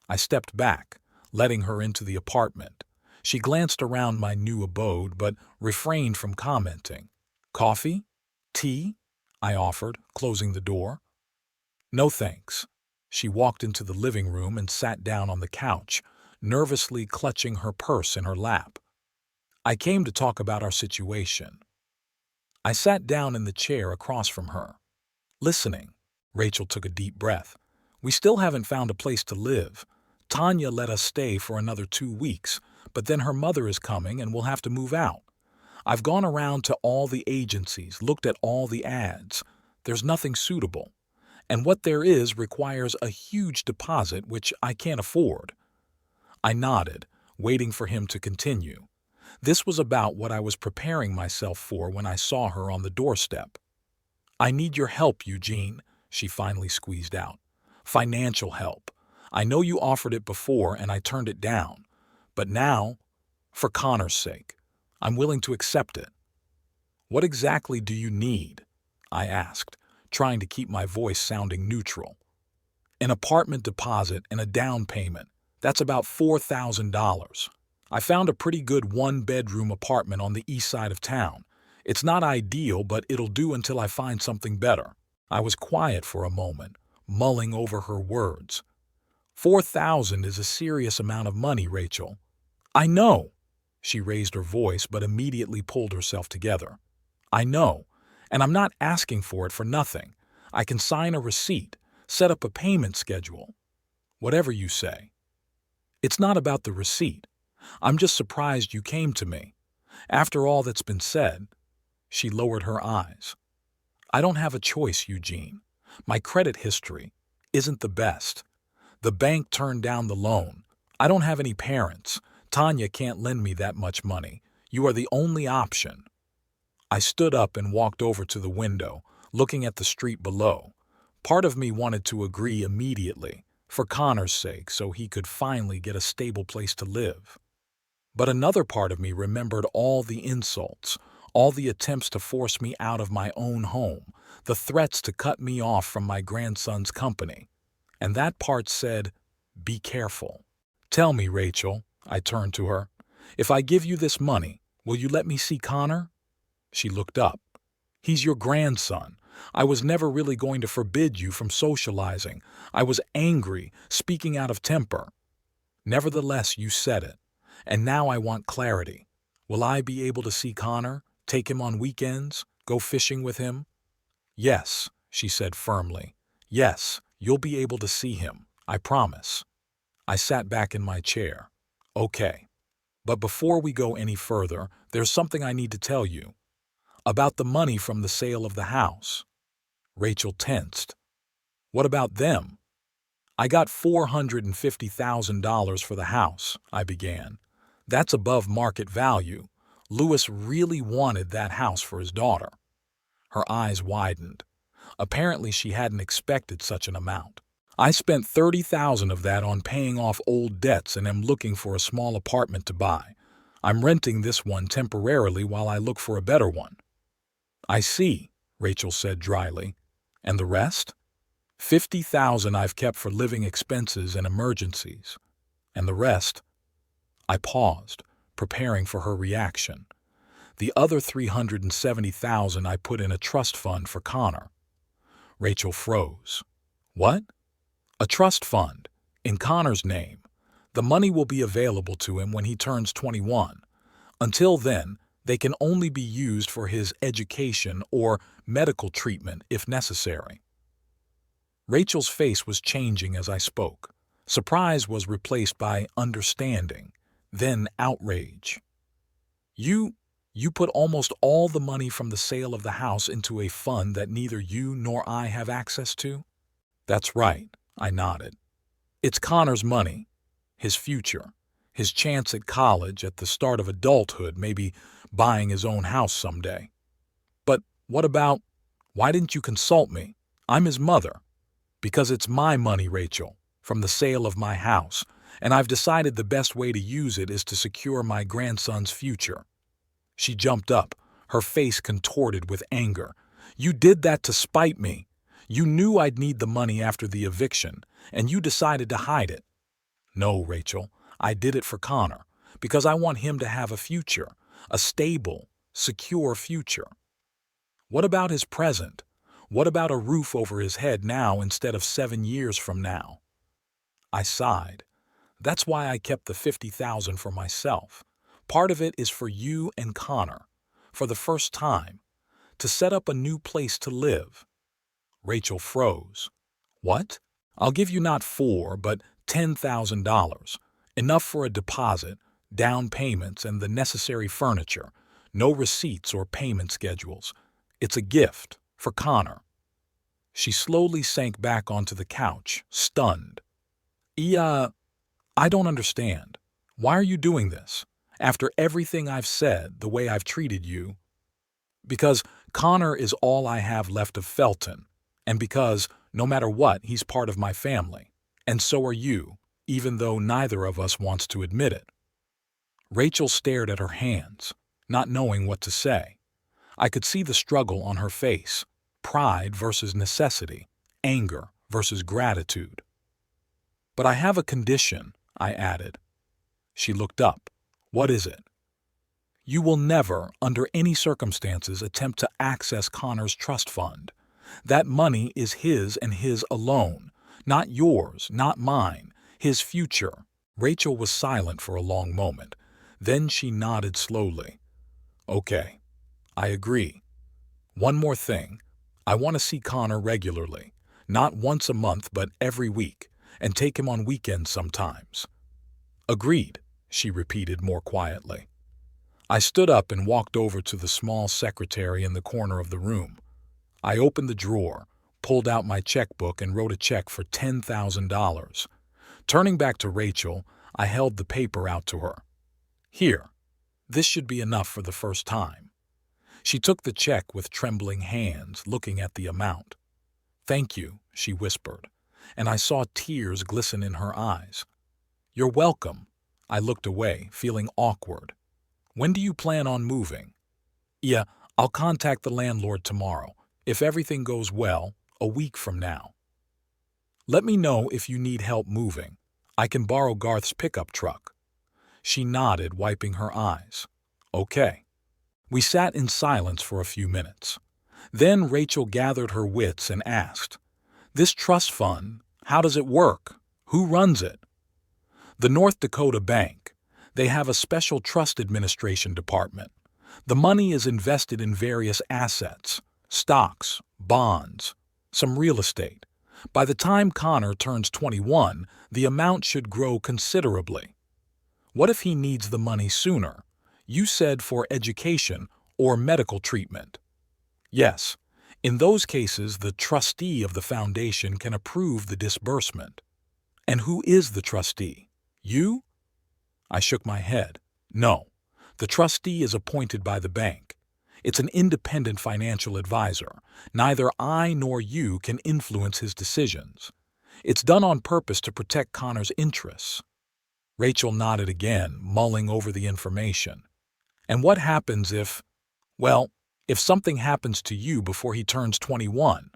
I stepped back, letting her into the apartment. She glanced around my new abode but refrained from commenting. Coffee? Tea? I offered, closing the door. No thanks. She walked into the living room and sat down on the couch, nervously clutching her purse in her lap. I came to talk about our situation. I sat down in the chair across from her. Listening. Rachel took a deep breath. We still haven't found a place to live. Tanya let us stay for another 2 weeks, but then her mother is coming and we'll have to move out. I've gone around to all the agencies, looked at all the ads. There's nothing suitable. And what there is requires a huge deposit, which I can't afford. I nodded, waiting for him to continue. This was about what I was preparing myself for when I saw her on the doorstep. I need your help, Eugene, she finally squeezed out. Financial help. I know you offered it before and I turned it down. But now, for Connor's sake, I'm willing to accept it. What exactly do you need? I asked, trying to keep my voice sounding neutral. An apartment deposit and a down payment. That's about $4,000. I found a pretty good one-bedroom apartment on the east side of town. It's not ideal, but it'll do until I find something better. I was quiet for a moment, mulling over her words. $4,000 is a serious amount of money, Rachel. I know. She raised her voice but immediately pulled herself together. I know, and I'm not asking for it for nothing. I can sign a receipt, set up a payment schedule. Whatever you say. It's not about the receipt. I'm just surprised you came to me. After all that's been said, she lowered her eyes. I don't have a choice, Eugene. My credit history isn't the best. The bank turned down the loan. I don't have any parents. Tanya can't lend me that much money. You are the only option. I stood up and walked over to the window, looking at the street below. Part of me wanted to agree immediately, for Connor's sake, so he could finally get a stable place to live. But another part of me remembered all the insults, all the attempts to force me out of my own home, the threats to cut me off from my grandson's company. And that part said, be careful. Tell me, Rachel, I turned to her, if I give you this money, will you let me see Connor? She looked up. He's your grandson. I was never really going to forbid you from socializing. I was angry, speaking out of temper. Nevertheless, you said it. And now I want clarity. Will I be able to see Connor, take him on weekends, go fishing with him? Yes, she said firmly. Yes, you'll be able to see him, I promise. I sat back in my chair. Okay. But before we go any further, there's something I need to tell you. About the money from the sale of the house. Rachel tensed. What about them? I got $450,000 for the house, I began. That's above market value. Lewis really wanted that house for his daughter. Her eyes widened. Apparently she hadn't expected such an amount. I spent $30,000 of that on paying off old debts and am looking for a small apartment to buy. I'm renting this one temporarily while I look for a better one. I see, Rachel said dryly. And the rest? $50,000 I've kept for living expenses and emergencies. And the rest? I paused, preparing for her reaction. The other $370,000 I put in a trust fund for Connor. Rachel froze. What? A trust fund, in Connor's name. The money will be available to him when he turns 21. Until then, they can only be used for his education or medical treatment if necessary. Rachel's face was changing as I spoke. Surprise was replaced by understanding, then outrage. You put almost all the money from the sale of the house into a fund that neither you nor I have access to? That's right, I nodded. It's Connor's money, his future, his chance at college, at the start of adulthood, maybe buying his own house someday. But what about, why didn't you consult me? I'm his mother. Because it's my money, Rachel, from the sale of my house, and I've decided the best way to use it is to secure my grandson's future. She jumped up, her face contorted with anger. You did that to spite me. You knew I'd need the money after the eviction, and you decided to hide it. No, Rachel, I did it for Connor, because I want him to have a future, a stable, secure future. What about his present? What about a roof over his head now instead of 7 years from now? I sighed. That's why I kept the 50,000 for myself. Part of it is for you and Connor, for the first time, to set up a new place to live. Rachel froze. What? I'll give you not 4, but $10,000, enough for a deposit, down payments, and the necessary furniture. No receipts or payment schedules. It's a gift for Connor. She slowly sank back onto the couch, stunned. I don't understand. Why are you doing this? After everything I've said, the way I've treated you? Because Connor is all I have left of Felton, and because, no matter what, he's part of my family. And so are you, even though neither of us wants to admit it. Rachel stared at her hands, not knowing what to say. I could see the struggle on her face, pride versus necessity, anger versus gratitude. But I have a condition, I added. She looked up. What is it? You will never, under any circumstances, attempt to access Connor's trust fund. That money is his and his alone, not yours, not mine, his future. Rachel was silent for a long moment. Then she nodded slowly. Okay, I agree. One more thing. I want to see Connor regularly, not once a month but every week, and take him on weekends sometimes. Agreed, she repeated more quietly. I stood up and walked over to the small secretary in the corner of the room. I opened the drawer, pulled out my checkbook, and wrote a check for $10,000. Turning back to Rachel, I held the paper out to her. Here, this should be enough for the first time. She took the check with trembling hands, looking at the amount. Thank you, she whispered, and I saw tears glisten in her eyes. You're welcome. I looked away, feeling awkward. When do you plan on moving? Yeah, I'll contact the landlord tomorrow. If everything goes well, a week from now. Let me know if you need help moving. I can borrow Garth's pickup truck. She nodded, wiping her eyes. Okay. We sat in silence for a few minutes. Then Rachel gathered her wits and asked, This trust fund, how does it work? Who runs it? The North Dakota Bank. They have a special trust administration department. The money is invested in various assets, stocks, bonds, some real estate. By the time Connor turns 21, the amount should grow considerably. What if he needs the money sooner? You said for education or medical treatment. Yes, in those cases, the trustee of the foundation can approve the disbursement. And who is the trustee? You? I shook my head. No, the trustee is appointed by the bank. It's an independent financial advisor. Neither I nor you can influence his decisions. It's done on purpose to protect Connor's interests. Rachel nodded again, mulling over the information. And what happens if something happens to you before he turns 21?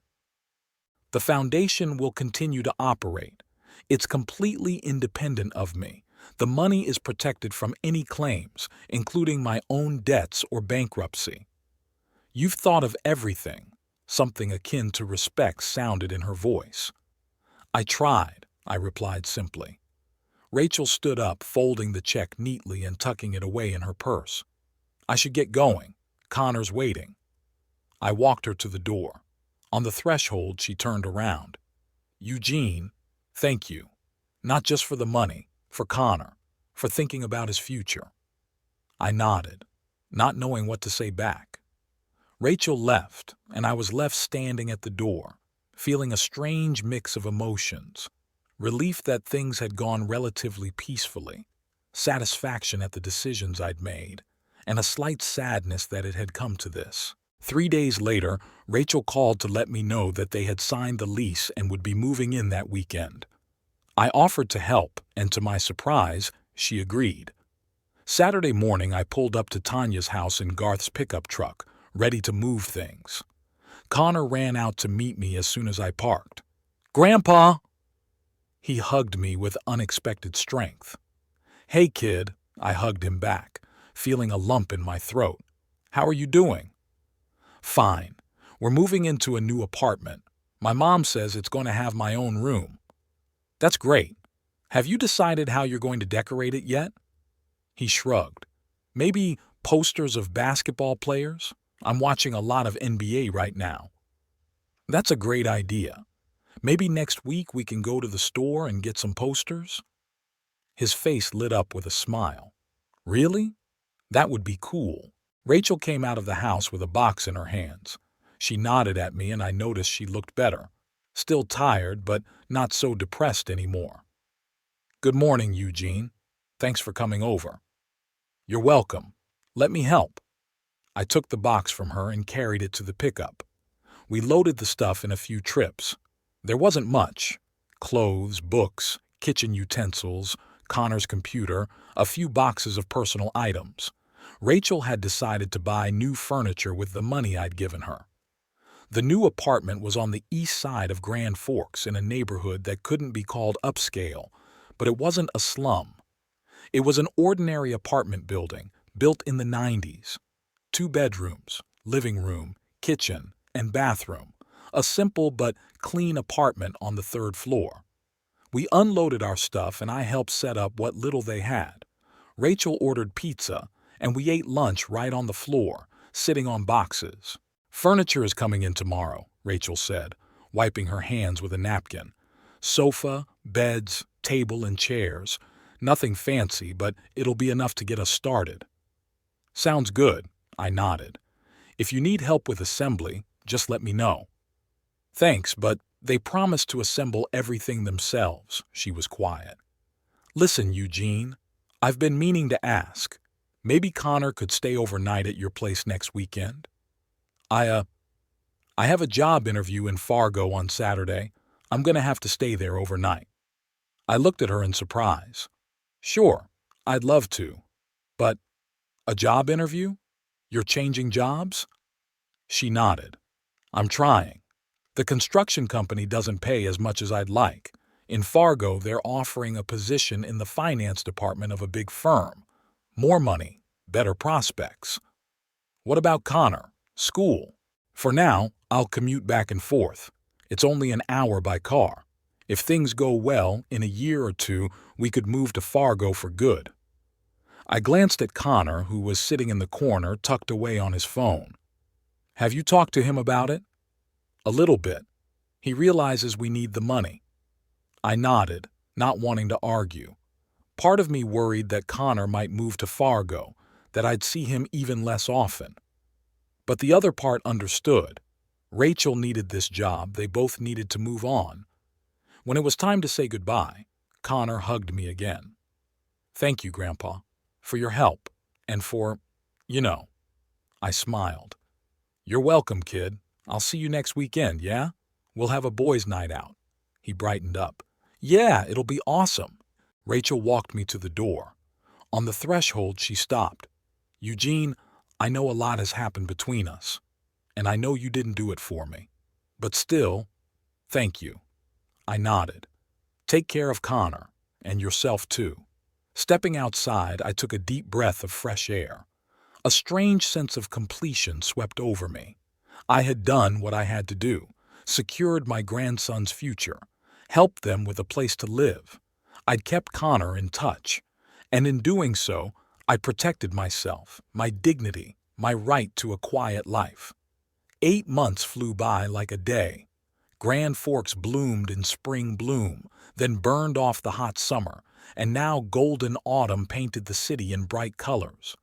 The foundation will continue to operate. It's completely independent of me. The money is protected from any claims, including my own debts or bankruptcy. You've thought of everything. Something akin to respect sounded in her voice. I tried, I replied simply. Rachel stood up, folding the check neatly and tucking it away in her purse. I should get going. Connor's waiting. I walked her to the door. On the threshold, she turned around. Eugene, thank you. Not just for the money, for Connor, for thinking about his future. I nodded, not knowing what to say back. Rachel left, and I was left standing at the door, feeling a strange mix of emotions. Relief that things had gone relatively peacefully, satisfaction at the decisions I'd made, and a slight sadness that it had come to this. 3 days later, Rachel called to let me know that they had signed the lease and would be moving in that weekend. I offered to help, and to my surprise, she agreed. Saturday morning, I pulled up to Tanya's house in Garth's pickup truck, ready to move things. Connor ran out to meet me as soon as I parked. Grandpa! He hugged me with unexpected strength. Hey, kid, I hugged him back, feeling a lump in my throat. How are you doing? Fine. We're moving into a new apartment. My mom says it's going to have my own room. That's great. Have you decided how you're going to decorate it yet? He shrugged. Maybe posters of basketball players? I'm watching a lot of NBA right now. That's a great idea. Maybe next week we can go to the store and get some posters? His face lit up with a smile. Really? That would be cool. Rachel came out of the house with a box in her hands. She nodded at me and I noticed she looked better. Still tired, but not so depressed anymore. Good morning, Eugene. Thanks for coming over. You're welcome. Let me help. I took the box from her and carried it to the pickup. We loaded the stuff in a few trips. There wasn't much. Clothes, books, kitchen utensils, Connor's computer, a few boxes of personal items. Rachel had decided to buy new furniture with the money I'd given her. The new apartment was on the east side of Grand Forks in a neighborhood that couldn't be called upscale, but it wasn't a slum. It was an ordinary apartment building built in the 90s. 2 bedrooms, living room, kitchen, and bathroom. A simple but clean apartment on the 3rd floor. We unloaded our stuff and I helped set up what little they had. Rachel ordered pizza, and we ate lunch right on the floor, sitting on boxes. Furniture is coming in tomorrow, Rachel said, wiping her hands with a napkin. Sofa, beds, table, and chairs. Nothing fancy, but it'll be enough to get us started. Sounds good, I nodded. If you need help with assembly, just let me know. Thanks, but they promised to assemble everything themselves, she was quiet. Listen, Eugene, I've been meaning to ask. Maybe Connor could stay overnight at your place next weekend? I have a job interview in Fargo on Saturday. I'm going to have to stay there overnight. I looked at her in surprise. Sure, I'd love to. But a job interview? You're changing jobs? She nodded. I'm trying. The construction company doesn't pay as much as I'd like. In Fargo, they're offering a position in the finance department of a big firm. More money, better prospects. What about Connor? School? For now, I'll commute back and forth. It's only an hour by car. If things go well, in a year or 2, we could move to Fargo for good. I glanced at Connor, who was sitting in the corner, tucked away on his phone. Have you talked to him about it? A little bit. He realizes we need the money. I nodded, not wanting to argue. Part of me worried that Connor might move to Fargo, that I'd see him even less often. But the other part understood. Rachel needed this job, they both needed to move on. When it was time to say goodbye, Connor hugged me again. Thank you, Grandpa, for your help, and for, I smiled. You're welcome, kid. I'll see you next weekend, yeah? We'll have a boys' night out. He brightened up. Yeah, it'll be awesome. Rachel walked me to the door. On the threshold, she stopped. Eugene, I know a lot has happened between us, and I know you didn't do it for me. But still, thank you. I nodded. Take care of Connor, and yourself too. Stepping outside, I took a deep breath of fresh air. A strange sense of completion swept over me. I had done what I had to do, secured my grandson's future, helped them with a place to live. I'd kept Connor in touch, and in doing so, I protected myself, my dignity, my right to a quiet life. 8 months flew by like a day. Grand Forks bloomed in spring bloom, then burned off the hot summer, and now golden autumn painted the city in bright colors.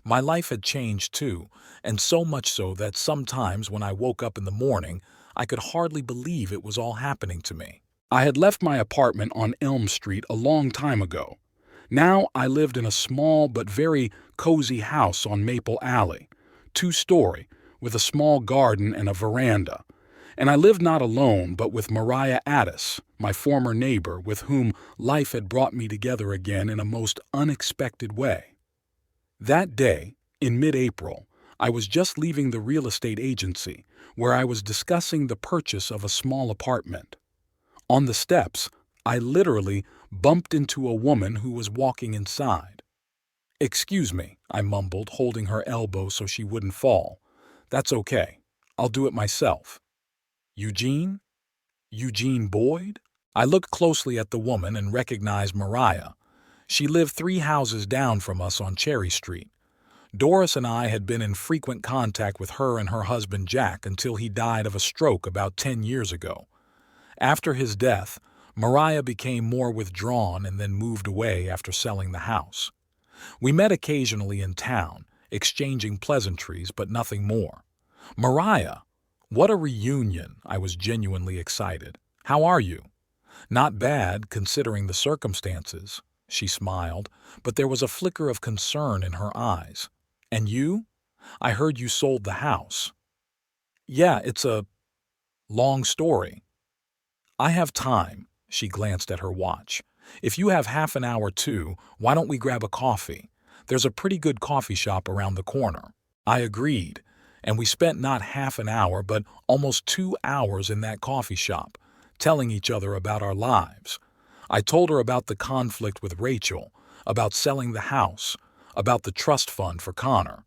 My life had changed too, and so much so that sometimes when I woke up in the morning, I could hardly believe it was all happening to me. I had left my apartment on Elm Street a long time ago. Now I lived in a small but very cozy house on Maple Alley, 2-story, with a small garden and a veranda. And I lived not alone, but with Mariah Addis, my former neighbor, with whom life had brought me together again in a most unexpected way. That day, in mid-April, I was just leaving the real estate agency, where I was discussing the purchase of a small apartment. On the steps, I literally bumped into a woman who was walking inside. "Excuse me," I mumbled, holding her elbow so she wouldn't fall. "That's okay. I'll do it myself." "Eugene? Eugene Boyd?" I looked closely at the woman and recognized Mariah. She lived 3 houses down from us on Cherry Street. Doris and I had been in frequent contact with her and her husband Jack until he died of a stroke about 10 years ago. After his death, Mariah became more withdrawn and then moved away after selling the house. We met occasionally in town, exchanging pleasantries but nothing more. "Mariah, what a reunion!" I was genuinely excited. "How are you?" "Not bad, considering the circumstances." She smiled, but there was a flicker of concern in her eyes. "And you? I heard you sold the house." "Yeah, it's a long story." "I have time." She glanced at her watch. "If you have half an hour too, why don't we grab a coffee? There's a pretty good coffee shop around the corner." I agreed, and we spent not half an hour but almost 2 hours in that coffee shop, telling each other about our lives. I told her about the conflict with Rachel, about selling the house, about the trust fund for Connor.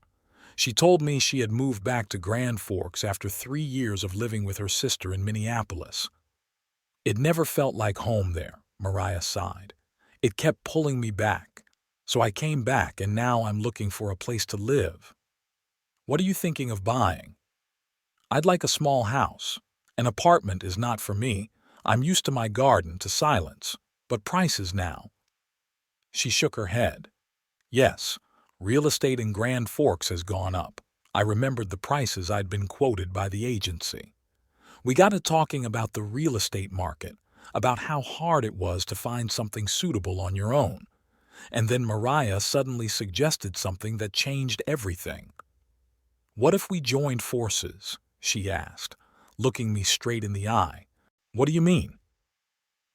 She told me she had moved back to Grand Forks after 3 years of living with her sister in Minneapolis. "It never felt like home there," Mariah sighed. "It kept pulling me back. So I came back and now I'm looking for a place to live." "What are you thinking of buying?" "I'd like a small house. An apartment is not for me. I'm used to my garden, to silence. But prices now." She shook her head. "Yes, real estate in Grand Forks has gone up." I remembered the prices I'd been quoted by the agency. We got to talking about the real estate market, about how hard it was to find something suitable on your own. And then Mariah suddenly suggested something that changed everything. "What if we joined forces?" she asked, looking me straight in the eye. "What do you mean?"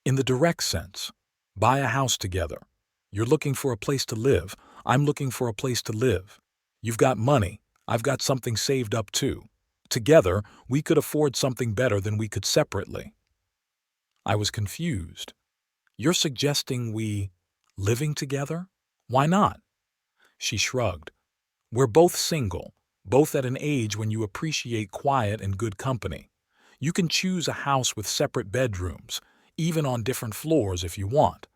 "In the direct sense. Buy a house together. You're looking for a place to live. I'm looking for a place to live. You've got money. I've got something saved up too. Together, we could afford something better than we could separately." I was confused. "You're suggesting we living together? Why not?" She shrugged. "We're both single, both at an age when you appreciate quiet and good company. You can choose a house with separate bedrooms, even on different floors if you want.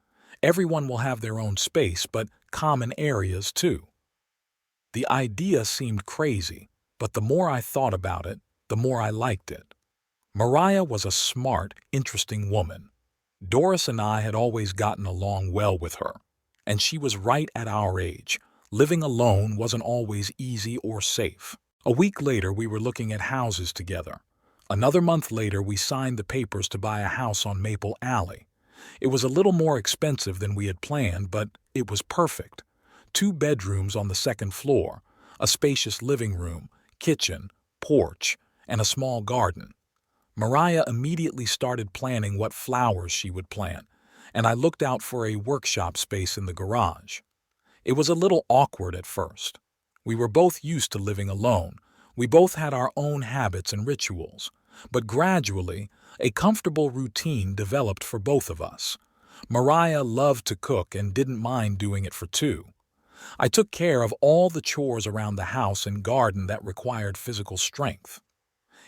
Everyone will have their own space, but common areas too." The idea seemed crazy, but the more I thought about it, the more I liked it. Mariah was a smart, interesting woman. Doris and I had always gotten along well with her, and she was right at our age. Living alone wasn't always easy or safe. A week later, we were looking at houses together. Another month later, we signed the papers to buy a house on Maple Alley. It was a little more expensive than we had planned, but it was perfect. 2 bedrooms on the second floor, a spacious living room, kitchen, porch, and a small garden. Mariah immediately started planning what flowers she would plant, and I looked out for a workshop space in the garage. It was a little awkward at first. We were both used to living alone. We both had our own habits and rituals. But gradually, a comfortable routine developed for both of us. Mariah loved to cook and didn't mind doing it for 2. I took care of all the chores around the house and garden that required physical strength.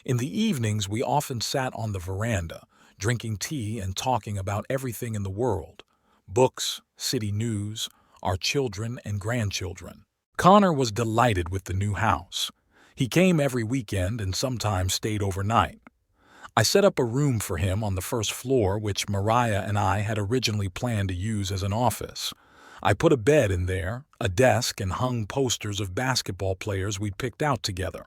In the evenings, we often sat on the veranda, drinking tea and talking about everything in the world: books, city news, our children and grandchildren. Connor was delighted with the new house. He came every weekend and sometimes stayed overnight. I set up a room for him on the first floor, which Mariah and I had originally planned to use as an office. I put a bed in there, a desk, and hung posters of basketball players we'd picked out together.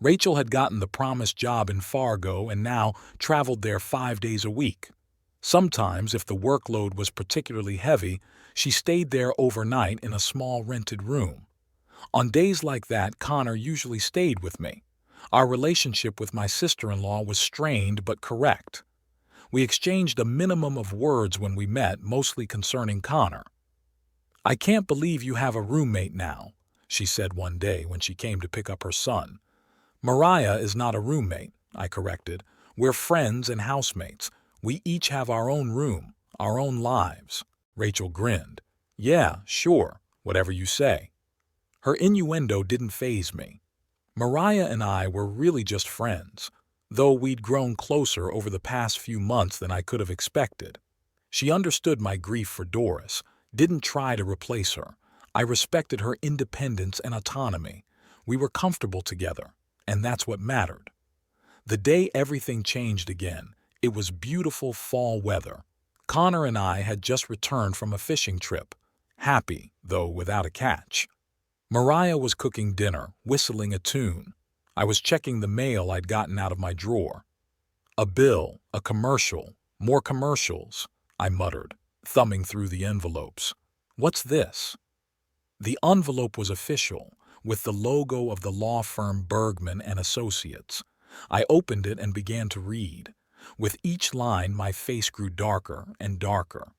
Rachel had gotten the promised job in Fargo and now traveled there 5 days a week. Sometimes, if the workload was particularly heavy, she stayed there overnight in a small rented room. On days like that, Connor usually stayed with me. Our relationship with my sister-in-law was strained but correct. We exchanged a minimum of words when we met, mostly concerning Connor. "I can't believe you have a roommate now," she said one day when she came to pick up her son. "Mariah is not a roommate," I corrected. "We're friends and housemates. We each have our own room, our own lives." Rachel grinned. "Yeah, sure. Whatever you say. Her innuendo didn't faze me. Mariah and I were really just friends, though we'd grown closer over the past few months than I could have expected. She understood my grief for Doris, didn't try to replace her. I respected her independence and autonomy. We were comfortable together, and that's what mattered. The day everything changed again, it was beautiful fall weather. Connor and I had just returned from a fishing trip, happy, though without a catch. Mariah was cooking dinner, whistling a tune. I was checking the mail I'd gotten out of my drawer. A bill, a commercial, more commercials, I muttered, thumbing through the envelopes. What's this? The envelope was official, with the logo of the law firm Bergman and Associates. I opened it and began to read. With each line, my face grew darker and darker.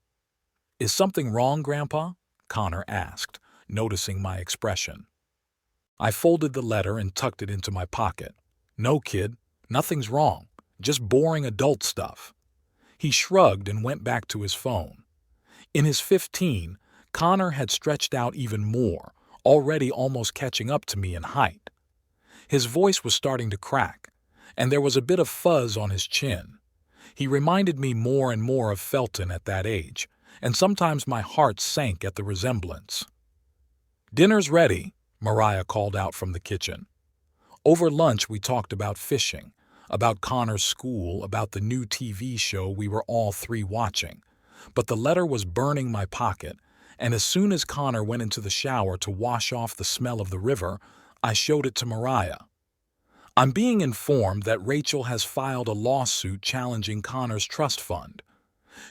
Is something wrong, Grandpa? Connor asked, noticing my expression. I folded the letter and tucked it into my pocket. No, kid, nothing's wrong. Just boring adult stuff. He shrugged and went back to his phone. In his 15, Connor had stretched out even more, already almost catching up to me in height. His voice was starting to crack, and there was a bit of fuzz on his chin. He reminded me more and more of Felton at that age, and sometimes my heart sank at the resemblance. Dinner's ready, Mariah called out from the kitchen. Over lunch we talked about fishing, about Connor's school, about the new TV show we were all three watching. But the letter was burning my pocket, and as soon as Connor went into the shower to wash off the smell of the river, I showed it to Mariah. I'm being informed that Rachel has filed a lawsuit challenging Connor's trust fund.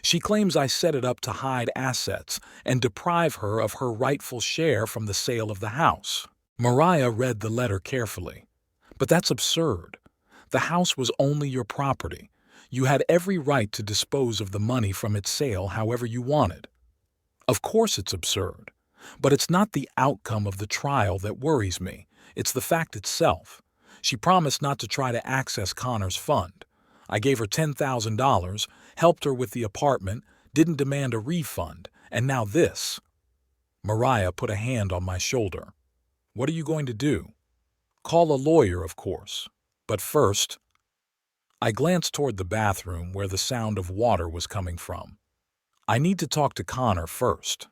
She claims I set it up to hide assets and deprive her of her rightful share from the sale of the house. Mariah read the letter carefully. But that's absurd. The house was only your property. You had every right to dispose of the money from its sale however you wanted. Of course it's absurd. But it's not the outcome of the trial that worries me. It's the fact itself. She promised not to try to access Connor's fund. I gave her $10,000, helped her with the apartment, didn't demand a refund, and now this. Mariah put a hand on my shoulder. What are you going to do? Call a lawyer, of course. But first, I glanced toward the bathroom where the sound of water was coming from. I need to talk to Connor first.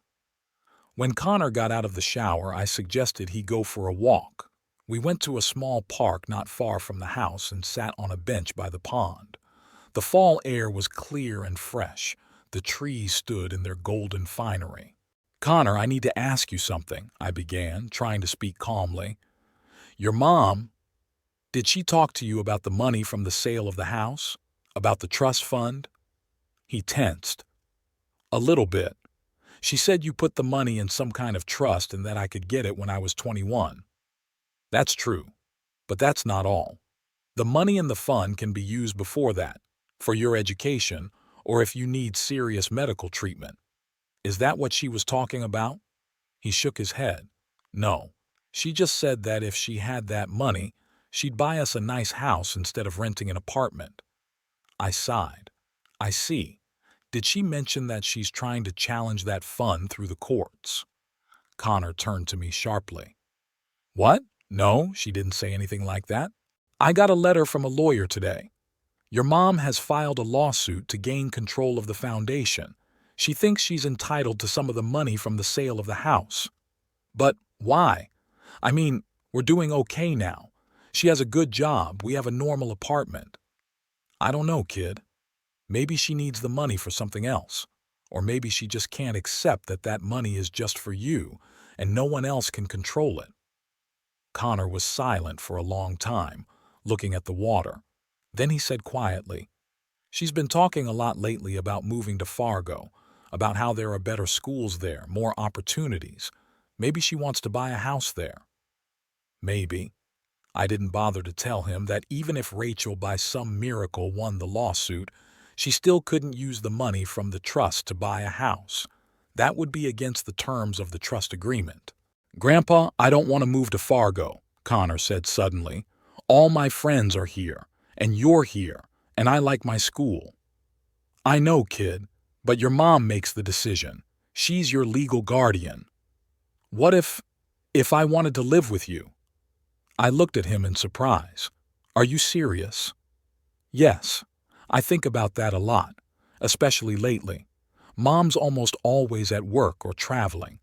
When Connor got out of the shower, I suggested he go for a walk. We went to a small park not far from the house and sat on a bench by the pond. The fall air was clear and fresh. The trees stood in their golden finery. Connor, I need to ask you something, I began, trying to speak calmly. Your mom, did she talk to you about the money from the sale of the house? About the trust fund? He tensed. A little bit. She said you put the money in some kind of trust and that I could get it when I was 21. That's true, but that's not all. The money in the fund can be used before that, for your education, or if you need serious medical treatment. Is that what she was talking about? He shook his head. No, she just said that if she had that money, she'd buy us a nice house instead of renting an apartment. I sighed. I see. Did she mention that she's trying to challenge that fund through the courts? Connor turned to me sharply. What? No, she didn't say anything like that. I got a letter from a lawyer today. Your mom has filed a lawsuit to gain control of the foundation. She thinks she's entitled to some of the money from the sale of the house. But why? I mean, we're doing okay now. She has a good job. We have a normal apartment. I don't know, kid. Maybe she needs the money for something else. Or maybe she just can't accept that that money is just for you and no one else can control it. Connor was silent for a long time, looking at the water. Then he said quietly, She's been talking a lot lately about moving to Fargo, about how there are better schools there, more opportunities. Maybe she wants to buy a house there. Maybe. I didn't bother to tell him that even if Rachel by some miracle won the lawsuit, she still couldn't use the money from the trust to buy a house. That would be against the terms of the trust agreement. Grandpa, I don't want to move to Fargo, Connor said suddenly. All my friends are here, and you're here, and I like my school. I know, kid, but your mom makes the decision. She's your legal guardian. What if I wanted to live with you? I looked at him in surprise. Are you serious? Yes. I think about that a lot, especially lately. Mom's almost always at work or traveling.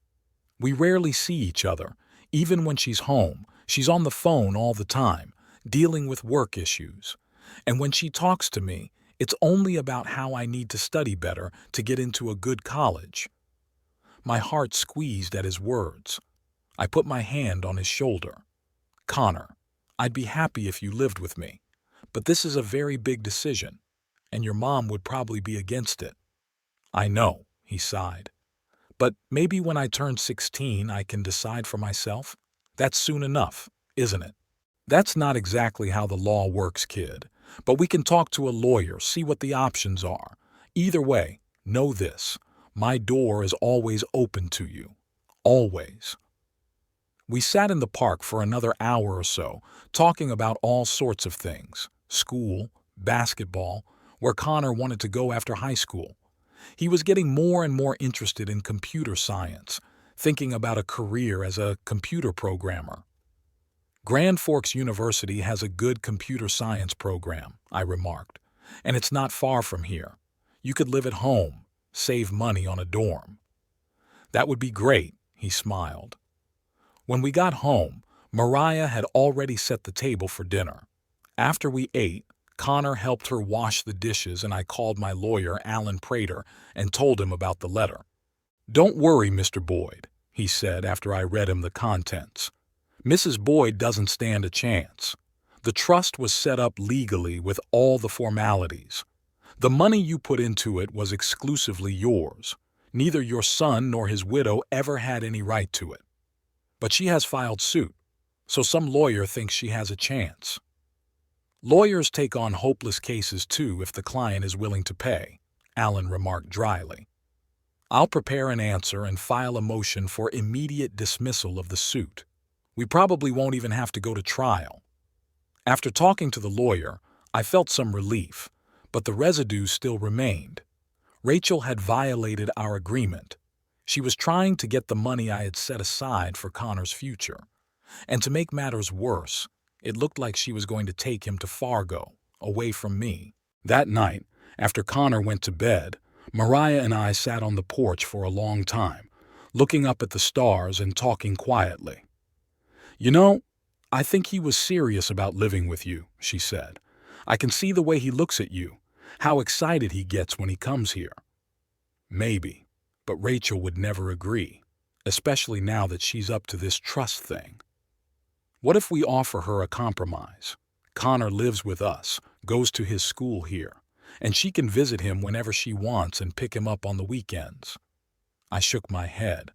We rarely see each other. Even when she's home, she's on the phone all the time, dealing with work issues. And when she talks to me, it's only about how I need to study better to get into a good college. My heart squeezed at his words. I put my hand on his shoulder. Connor, I'd be happy if you lived with me, but this is a very big decision, and your mom would probably be against it. I know, he sighed. But maybe when I turn 16, I can decide for myself? That's soon enough, isn't it? That's not exactly how the law works, kid. But we can talk to a lawyer, see what the options are. Either way, know this. My door is always open to you. Always. We sat in the park for another hour or so, talking about all sorts of things. School, basketball, where Connor wanted to go after high school. He was getting more and more interested in computer science, thinking about a career as a computer programmer. Grand Forks University has a good computer science program, I remarked, and it's not far from here. You could live at home, save money on a dorm. That would be great, he smiled. When we got home, Mariah had already set the table for dinner. After we ate, Connor helped her wash the dishes and I called my lawyer, Alan Prater, and told him about the letter. Don't worry, Mr. Boyd, he said after I read him the contents. Mrs. Boyd doesn't stand a chance. The trust was set up legally with all the formalities. The money you put into it was exclusively yours. Neither your son nor his widow ever had any right to it. But she has filed suit, so some lawyer thinks she has a chance. Lawyers take on hopeless cases too if the client is willing to pay, Alan remarked dryly. I'll prepare an answer and file a motion for immediate dismissal of the suit. We probably won't even have to go to trial. After talking to the lawyer, I felt some relief, but the residue still remained. Rachel had violated our agreement. She was trying to get the money I had set aside for Connor's future. And to make matters worse, it looked like she was going to take him to Fargo, away from me. That night, after Connor went to bed, Mariah and I sat on the porch for a long time, looking up at the stars and talking quietly. You know, I think he was serious about living with you, she said. I can see the way he looks at you, how excited he gets when he comes here. Maybe, but Rachel would never agree, especially now that she's up to this trust thing. What if we offer her a compromise? Connor lives with us, goes to his school here, and she can visit him whenever she wants and pick him up on the weekends. I shook my head.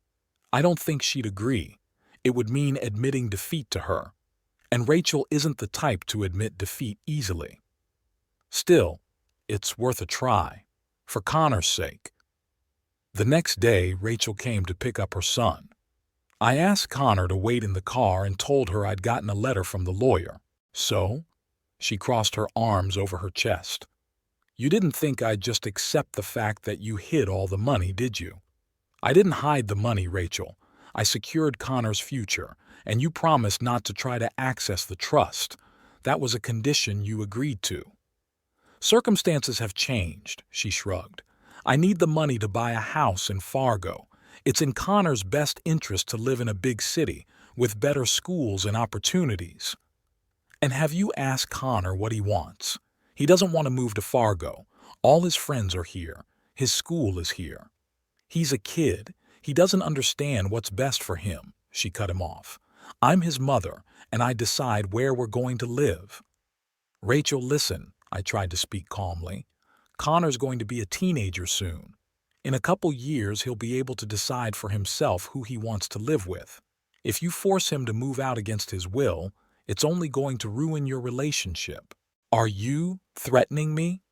I don't think she'd agree. It would mean admitting defeat to her, and Rachel isn't the type to admit defeat easily. Still, it's worth a try, for Connor's sake. The next day, Rachel came to pick up her son. I asked Connor to wait in the car and told her I'd gotten a letter from the lawyer. So? She crossed her arms over her chest. You didn't think I'd just accept the fact that you hid all the money, did you? I didn't hide the money, Rachel. I secured Connor's future, and you promised not to try to access the trust. That was a condition you agreed to. Circumstances have changed, she shrugged. I need the money to buy a house in Fargo. It's in Connor's best interest to live in a big city with better schools and opportunities. And have you asked Connor what he wants? He doesn't want to move to Fargo. All his friends are here. His school is here. He's a kid. He doesn't understand what's best for him, she cut him off. I'm his mother, and I decide where we're going to live. Rachel, listen, I tried to speak calmly. Connor's going to be a teenager soon. In a couple years, he'll be able to decide for himself who he wants to live with. If you force him to move out against his will, it's only going to ruin your relationship. Are you threatening me?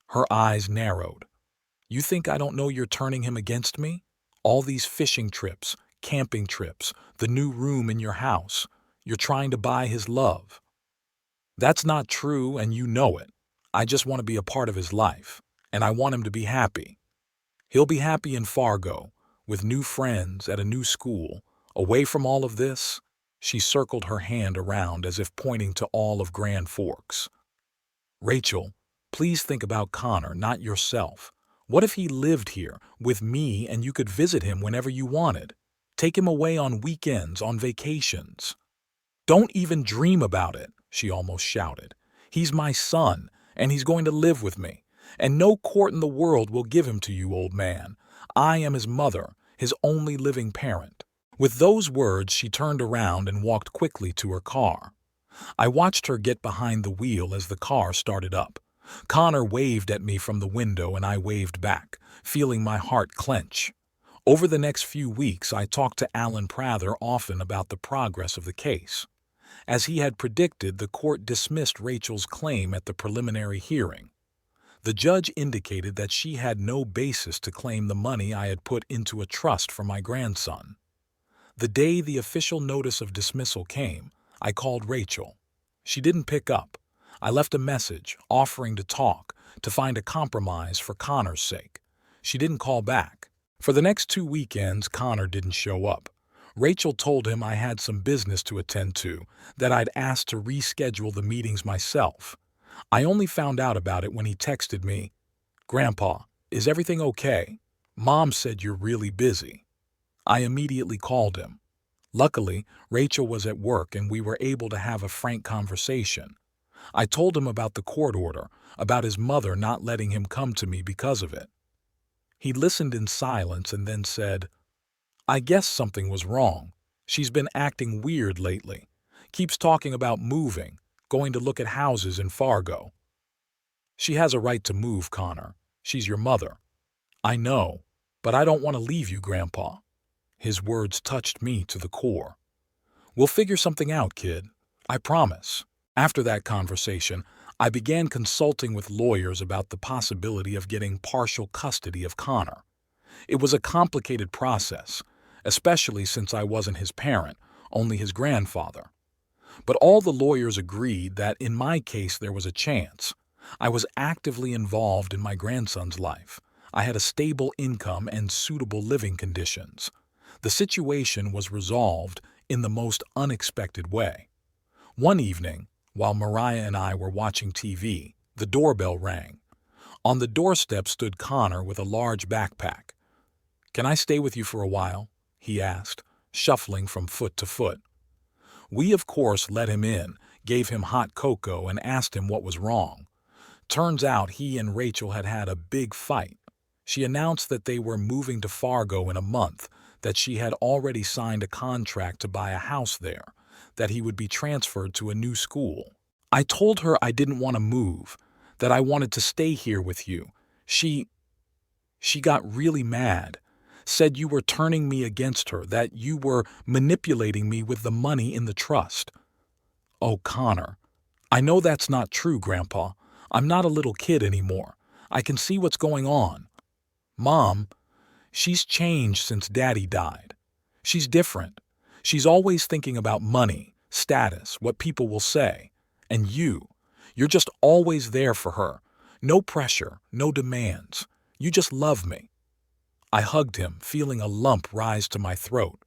Her eyes narrowed. You think I don't know you're turning him against me? All these fishing trips, camping trips, the new room in your house. You're trying to buy his love. That's not true, and you know it. I just want to be a part of his life, and I want him to be happy. He'll be happy in Fargo, with new friends at a new school, Away from all of this, she circled her hand around as if pointing to all of Grand Forks. Rachel, please think about Connor, not yourself. What if he lived here with me and you could visit him whenever you wanted? Take him away on weekends, on vacations. Don't even dream about it, she almost shouted. He's my son, and he's going to live with me. And no court in the world will give him to you, old man. I am his mother, his only living parent. With those words, she turned around and walked quickly to her car. I watched her get behind the wheel as the car started up. Connor waved at me from the window and I waved back, feeling my heart clench. Over the next few weeks, I talked to Alan Prather often about the progress of the case. As he had predicted, the court dismissed Rachel's claim at the preliminary hearing. The judge indicated that she had no basis to claim the money I had put into a trust for my grandson. The day the official notice of dismissal came, I called Rachel. She didn't pick up. I left a message offering to talk, to find a compromise for Connor's sake. She didn't call back. For the next 2 weekends, Connor didn't show up. Rachel told him I had some business to attend to, that I'd asked to reschedule the meetings myself. I only found out about it when he texted me, "Grandpa, is everything okay? Mom said you're really busy." I immediately called him. Luckily, Rachel was at work and we were able to have a frank conversation. I told him about the court order, about his mother not letting him come to me because of it. He listened in silence and then said, "I guess something was wrong. She's been acting weird lately. Keeps talking about moving, going to look at houses in Fargo." "She has a right to move, Connor. She's your mother." "I know, but I don't want to leave you, Grandpa." His words touched me to the core. "We'll figure something out, kid. I promise." After that conversation, I began consulting with lawyers about the possibility of getting partial custody of Connor. It was a complicated process, especially since I wasn't his parent, only his grandfather. But all the lawyers agreed that in my case there was a chance. I was actively involved in my grandson's life. I had a stable income and suitable living conditions. The situation was resolved in the most unexpected way. One evening, while Mariah and I were watching TV, the doorbell rang. On the doorstep stood Connor with a large backpack. "Can I stay with you for a while?" he asked, shuffling from foot to foot. We, of course, let him in, gave him hot cocoa, and asked him what was wrong. Turns out he and Rachel had had a big fight. She announced that they were moving to Fargo in a month, that she had already signed a contract to buy a house there, that he would be transferred to a new school. I told her I didn't want to move, that I wanted to stay here with you. She got really mad, said you were turning me against her, that you were manipulating me with the money in the trust. "Oh, Connor, I know that's not true, Grandpa. I'm not a little kid anymore. I can see what's going on. Mom, she's changed since Daddy died. She's different. She's always thinking about money, status, what people will say. And you're just always there for her. No pressure, no demands. You just love me." I hugged him, feeling a lump rise to my throat.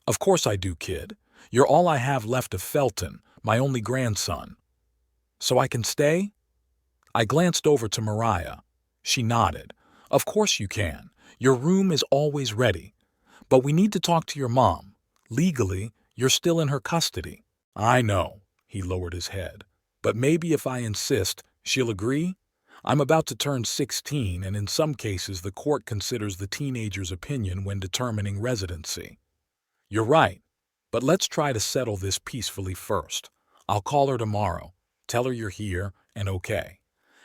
"Of course I do, kid. You're all I have left of Felton, my only grandson. So I can stay?" I glanced over to Mariah. She nodded. "Of course you can. Your room is always ready. But we need to talk to your mom. Legally, you're still in her custody." "I know," he lowered his head. "But maybe if I insist, she'll agree? I'm about to turn 16, and in some cases the court considers the teenager's opinion when determining residency." "You're right, but let's try to settle this peacefully first. I'll call her tomorrow, tell her you're here and okay,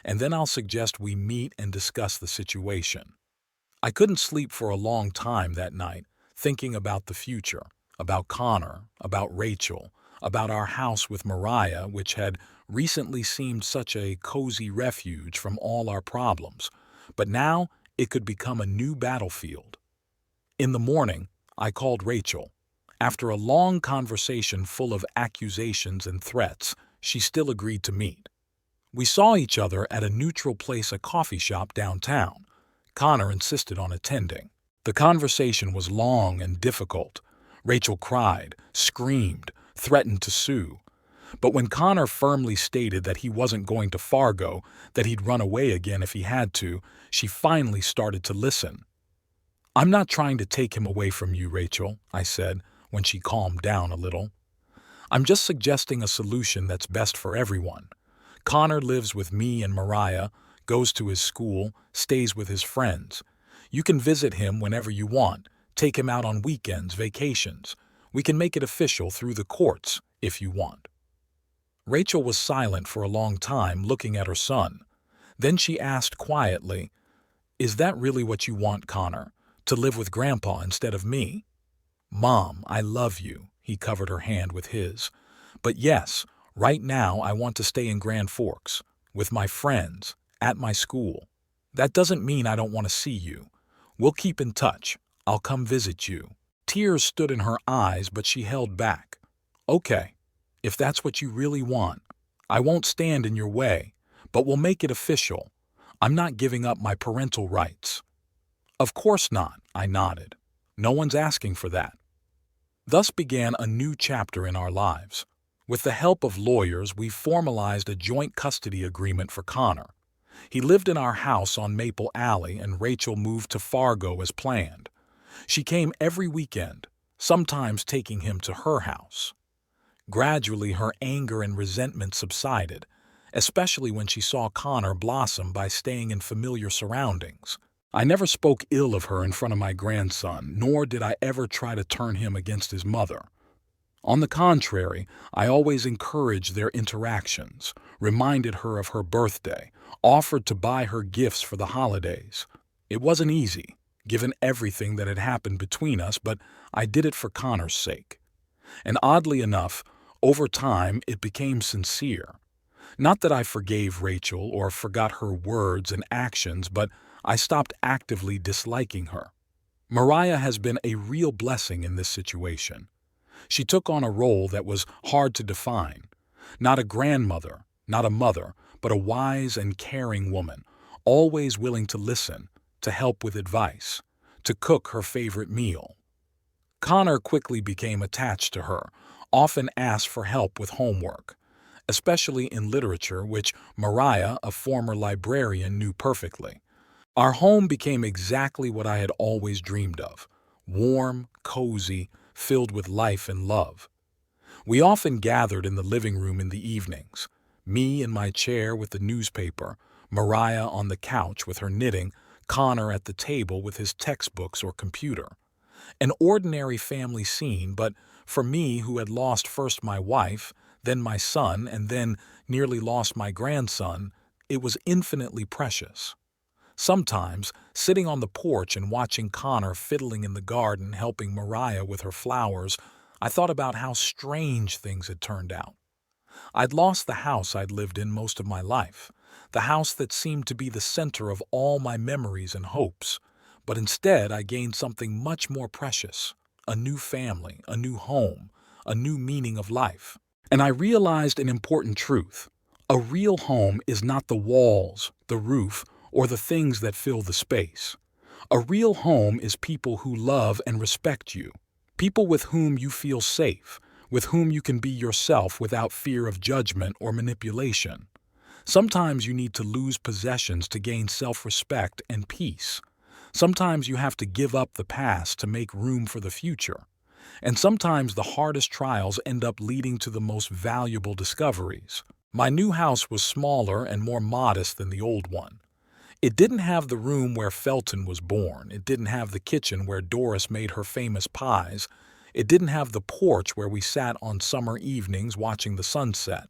and then I'll suggest we meet and discuss the situation." I couldn't sleep for a long time that night, thinking about the future, about Connor, about Rachel, about our house with Mariah, which had recently seemed such a cozy refuge from all our problems, but now it could become a new battlefield. In the morning, I called Rachel. After a long conversation full of accusations and threats, she still agreed to meet. We saw each other at a neutral place, a coffee shop downtown. Connor insisted on attending. The conversation was long and difficult. Rachel cried, screamed, threatened to sue. But when Connor firmly stated that he wasn't going to Fargo, that he'd run away again if he had to, she finally started to listen. "I'm not trying to take him away from you, Rachel," I said, when she calmed down a little. "I'm just suggesting a solution that's best for everyone. Connor lives with me and Mariah, goes to his school, stays with his friends. You can visit him whenever you want, take him out on weekends, vacations. We can make it official through the courts, if you want." Rachel was silent for a long time, looking at her son. Then she asked quietly, "Is that really what you want, Connor? To live with Grandpa instead of me?" "Mom, I love you," he covered her hand with his. "But yes, right now I want to stay in Grand Forks, with my friends, at my school. That doesn't mean I don't want to see you. We'll keep in touch. I'll come visit you." Tears stood in her eyes, but she held back. "Okay, if that's what you really want, I won't stand in your way, but we'll make it official. I'm not giving up my parental rights." "Of course not," I nodded. "No one's asking for that." Thus began a new chapter in our lives. With the help of lawyers, we formalized a joint custody agreement for Connor. He lived in our house on Maple Alley, and Rachel moved to Fargo as planned. She came every weekend, sometimes taking him to her house. Gradually, her anger and resentment subsided, especially when she saw Connor blossom by staying in familiar surroundings. I never spoke ill of her in front of my grandson, nor did I ever try to turn him against his mother. On the contrary, I always encouraged their interactions, reminded her of her birthday, offered to buy her gifts for the holidays. It wasn't easy, given everything that had happened between us, but I did it for Connor's sake. And oddly enough, over time it became sincere. Not that I forgave Rachel or forgot her words and actions, but I stopped actively disliking her. Mariah has been a real blessing in this situation. She took on a role that was hard to define. Not a grandmother, not a mother, but a wise and caring woman, always willing to listen, to help with advice, to cook her favorite meal. Connor quickly became attached to her, often asked for help with homework, especially in literature, which Mariah, a former librarian, knew perfectly. Our home became exactly what I had always dreamed of: warm, cozy, filled with life and love. We often gathered in the living room in the evenings, me in my chair with the newspaper, Mariah on the couch with her knitting, Connor at the table with his textbooks or computer. An ordinary family scene, but for me, who had lost first my wife, then my son, and then nearly lost my grandson, it was infinitely precious. Sometimes, sitting on the porch and watching Connor fiddling in the garden, helping Mariah with her flowers, I thought about how strange things had turned out. I'd lost the house I'd lived in most of my life, the house that seemed to be the center of all my memories and hopes, but instead I gained something much more precious: a new family, a new home, a new meaning of life. And I realized an important truth: a real home is not the walls, the roof, or the things that fill the space. A real home is people who love and respect you, people with whom you feel safe, with whom you can be yourself without fear of judgment or manipulation. Sometimes you need to lose possessions to gain self-respect and peace. Sometimes you have to give up the past to make room for the future. And sometimes the hardest trials end up leading to the most valuable discoveries. My new house was smaller and more modest than the old one. It didn't have the room where Felton was born. It didn't have the kitchen where Doris made her famous pies. It didn't have the porch where we sat on summer evenings watching the sunset.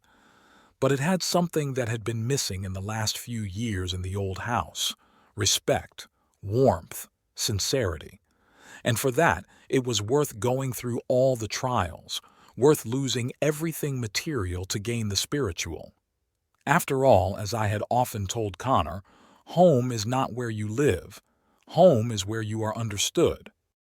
But it had something that had been missing in the last few years in the old house: respect, warmth, sincerity. And for that, it was worth going through all the trials, worth losing everything material to gain the spiritual. After all, as I had often told Connor, home is not where you live. Home is where you are understood.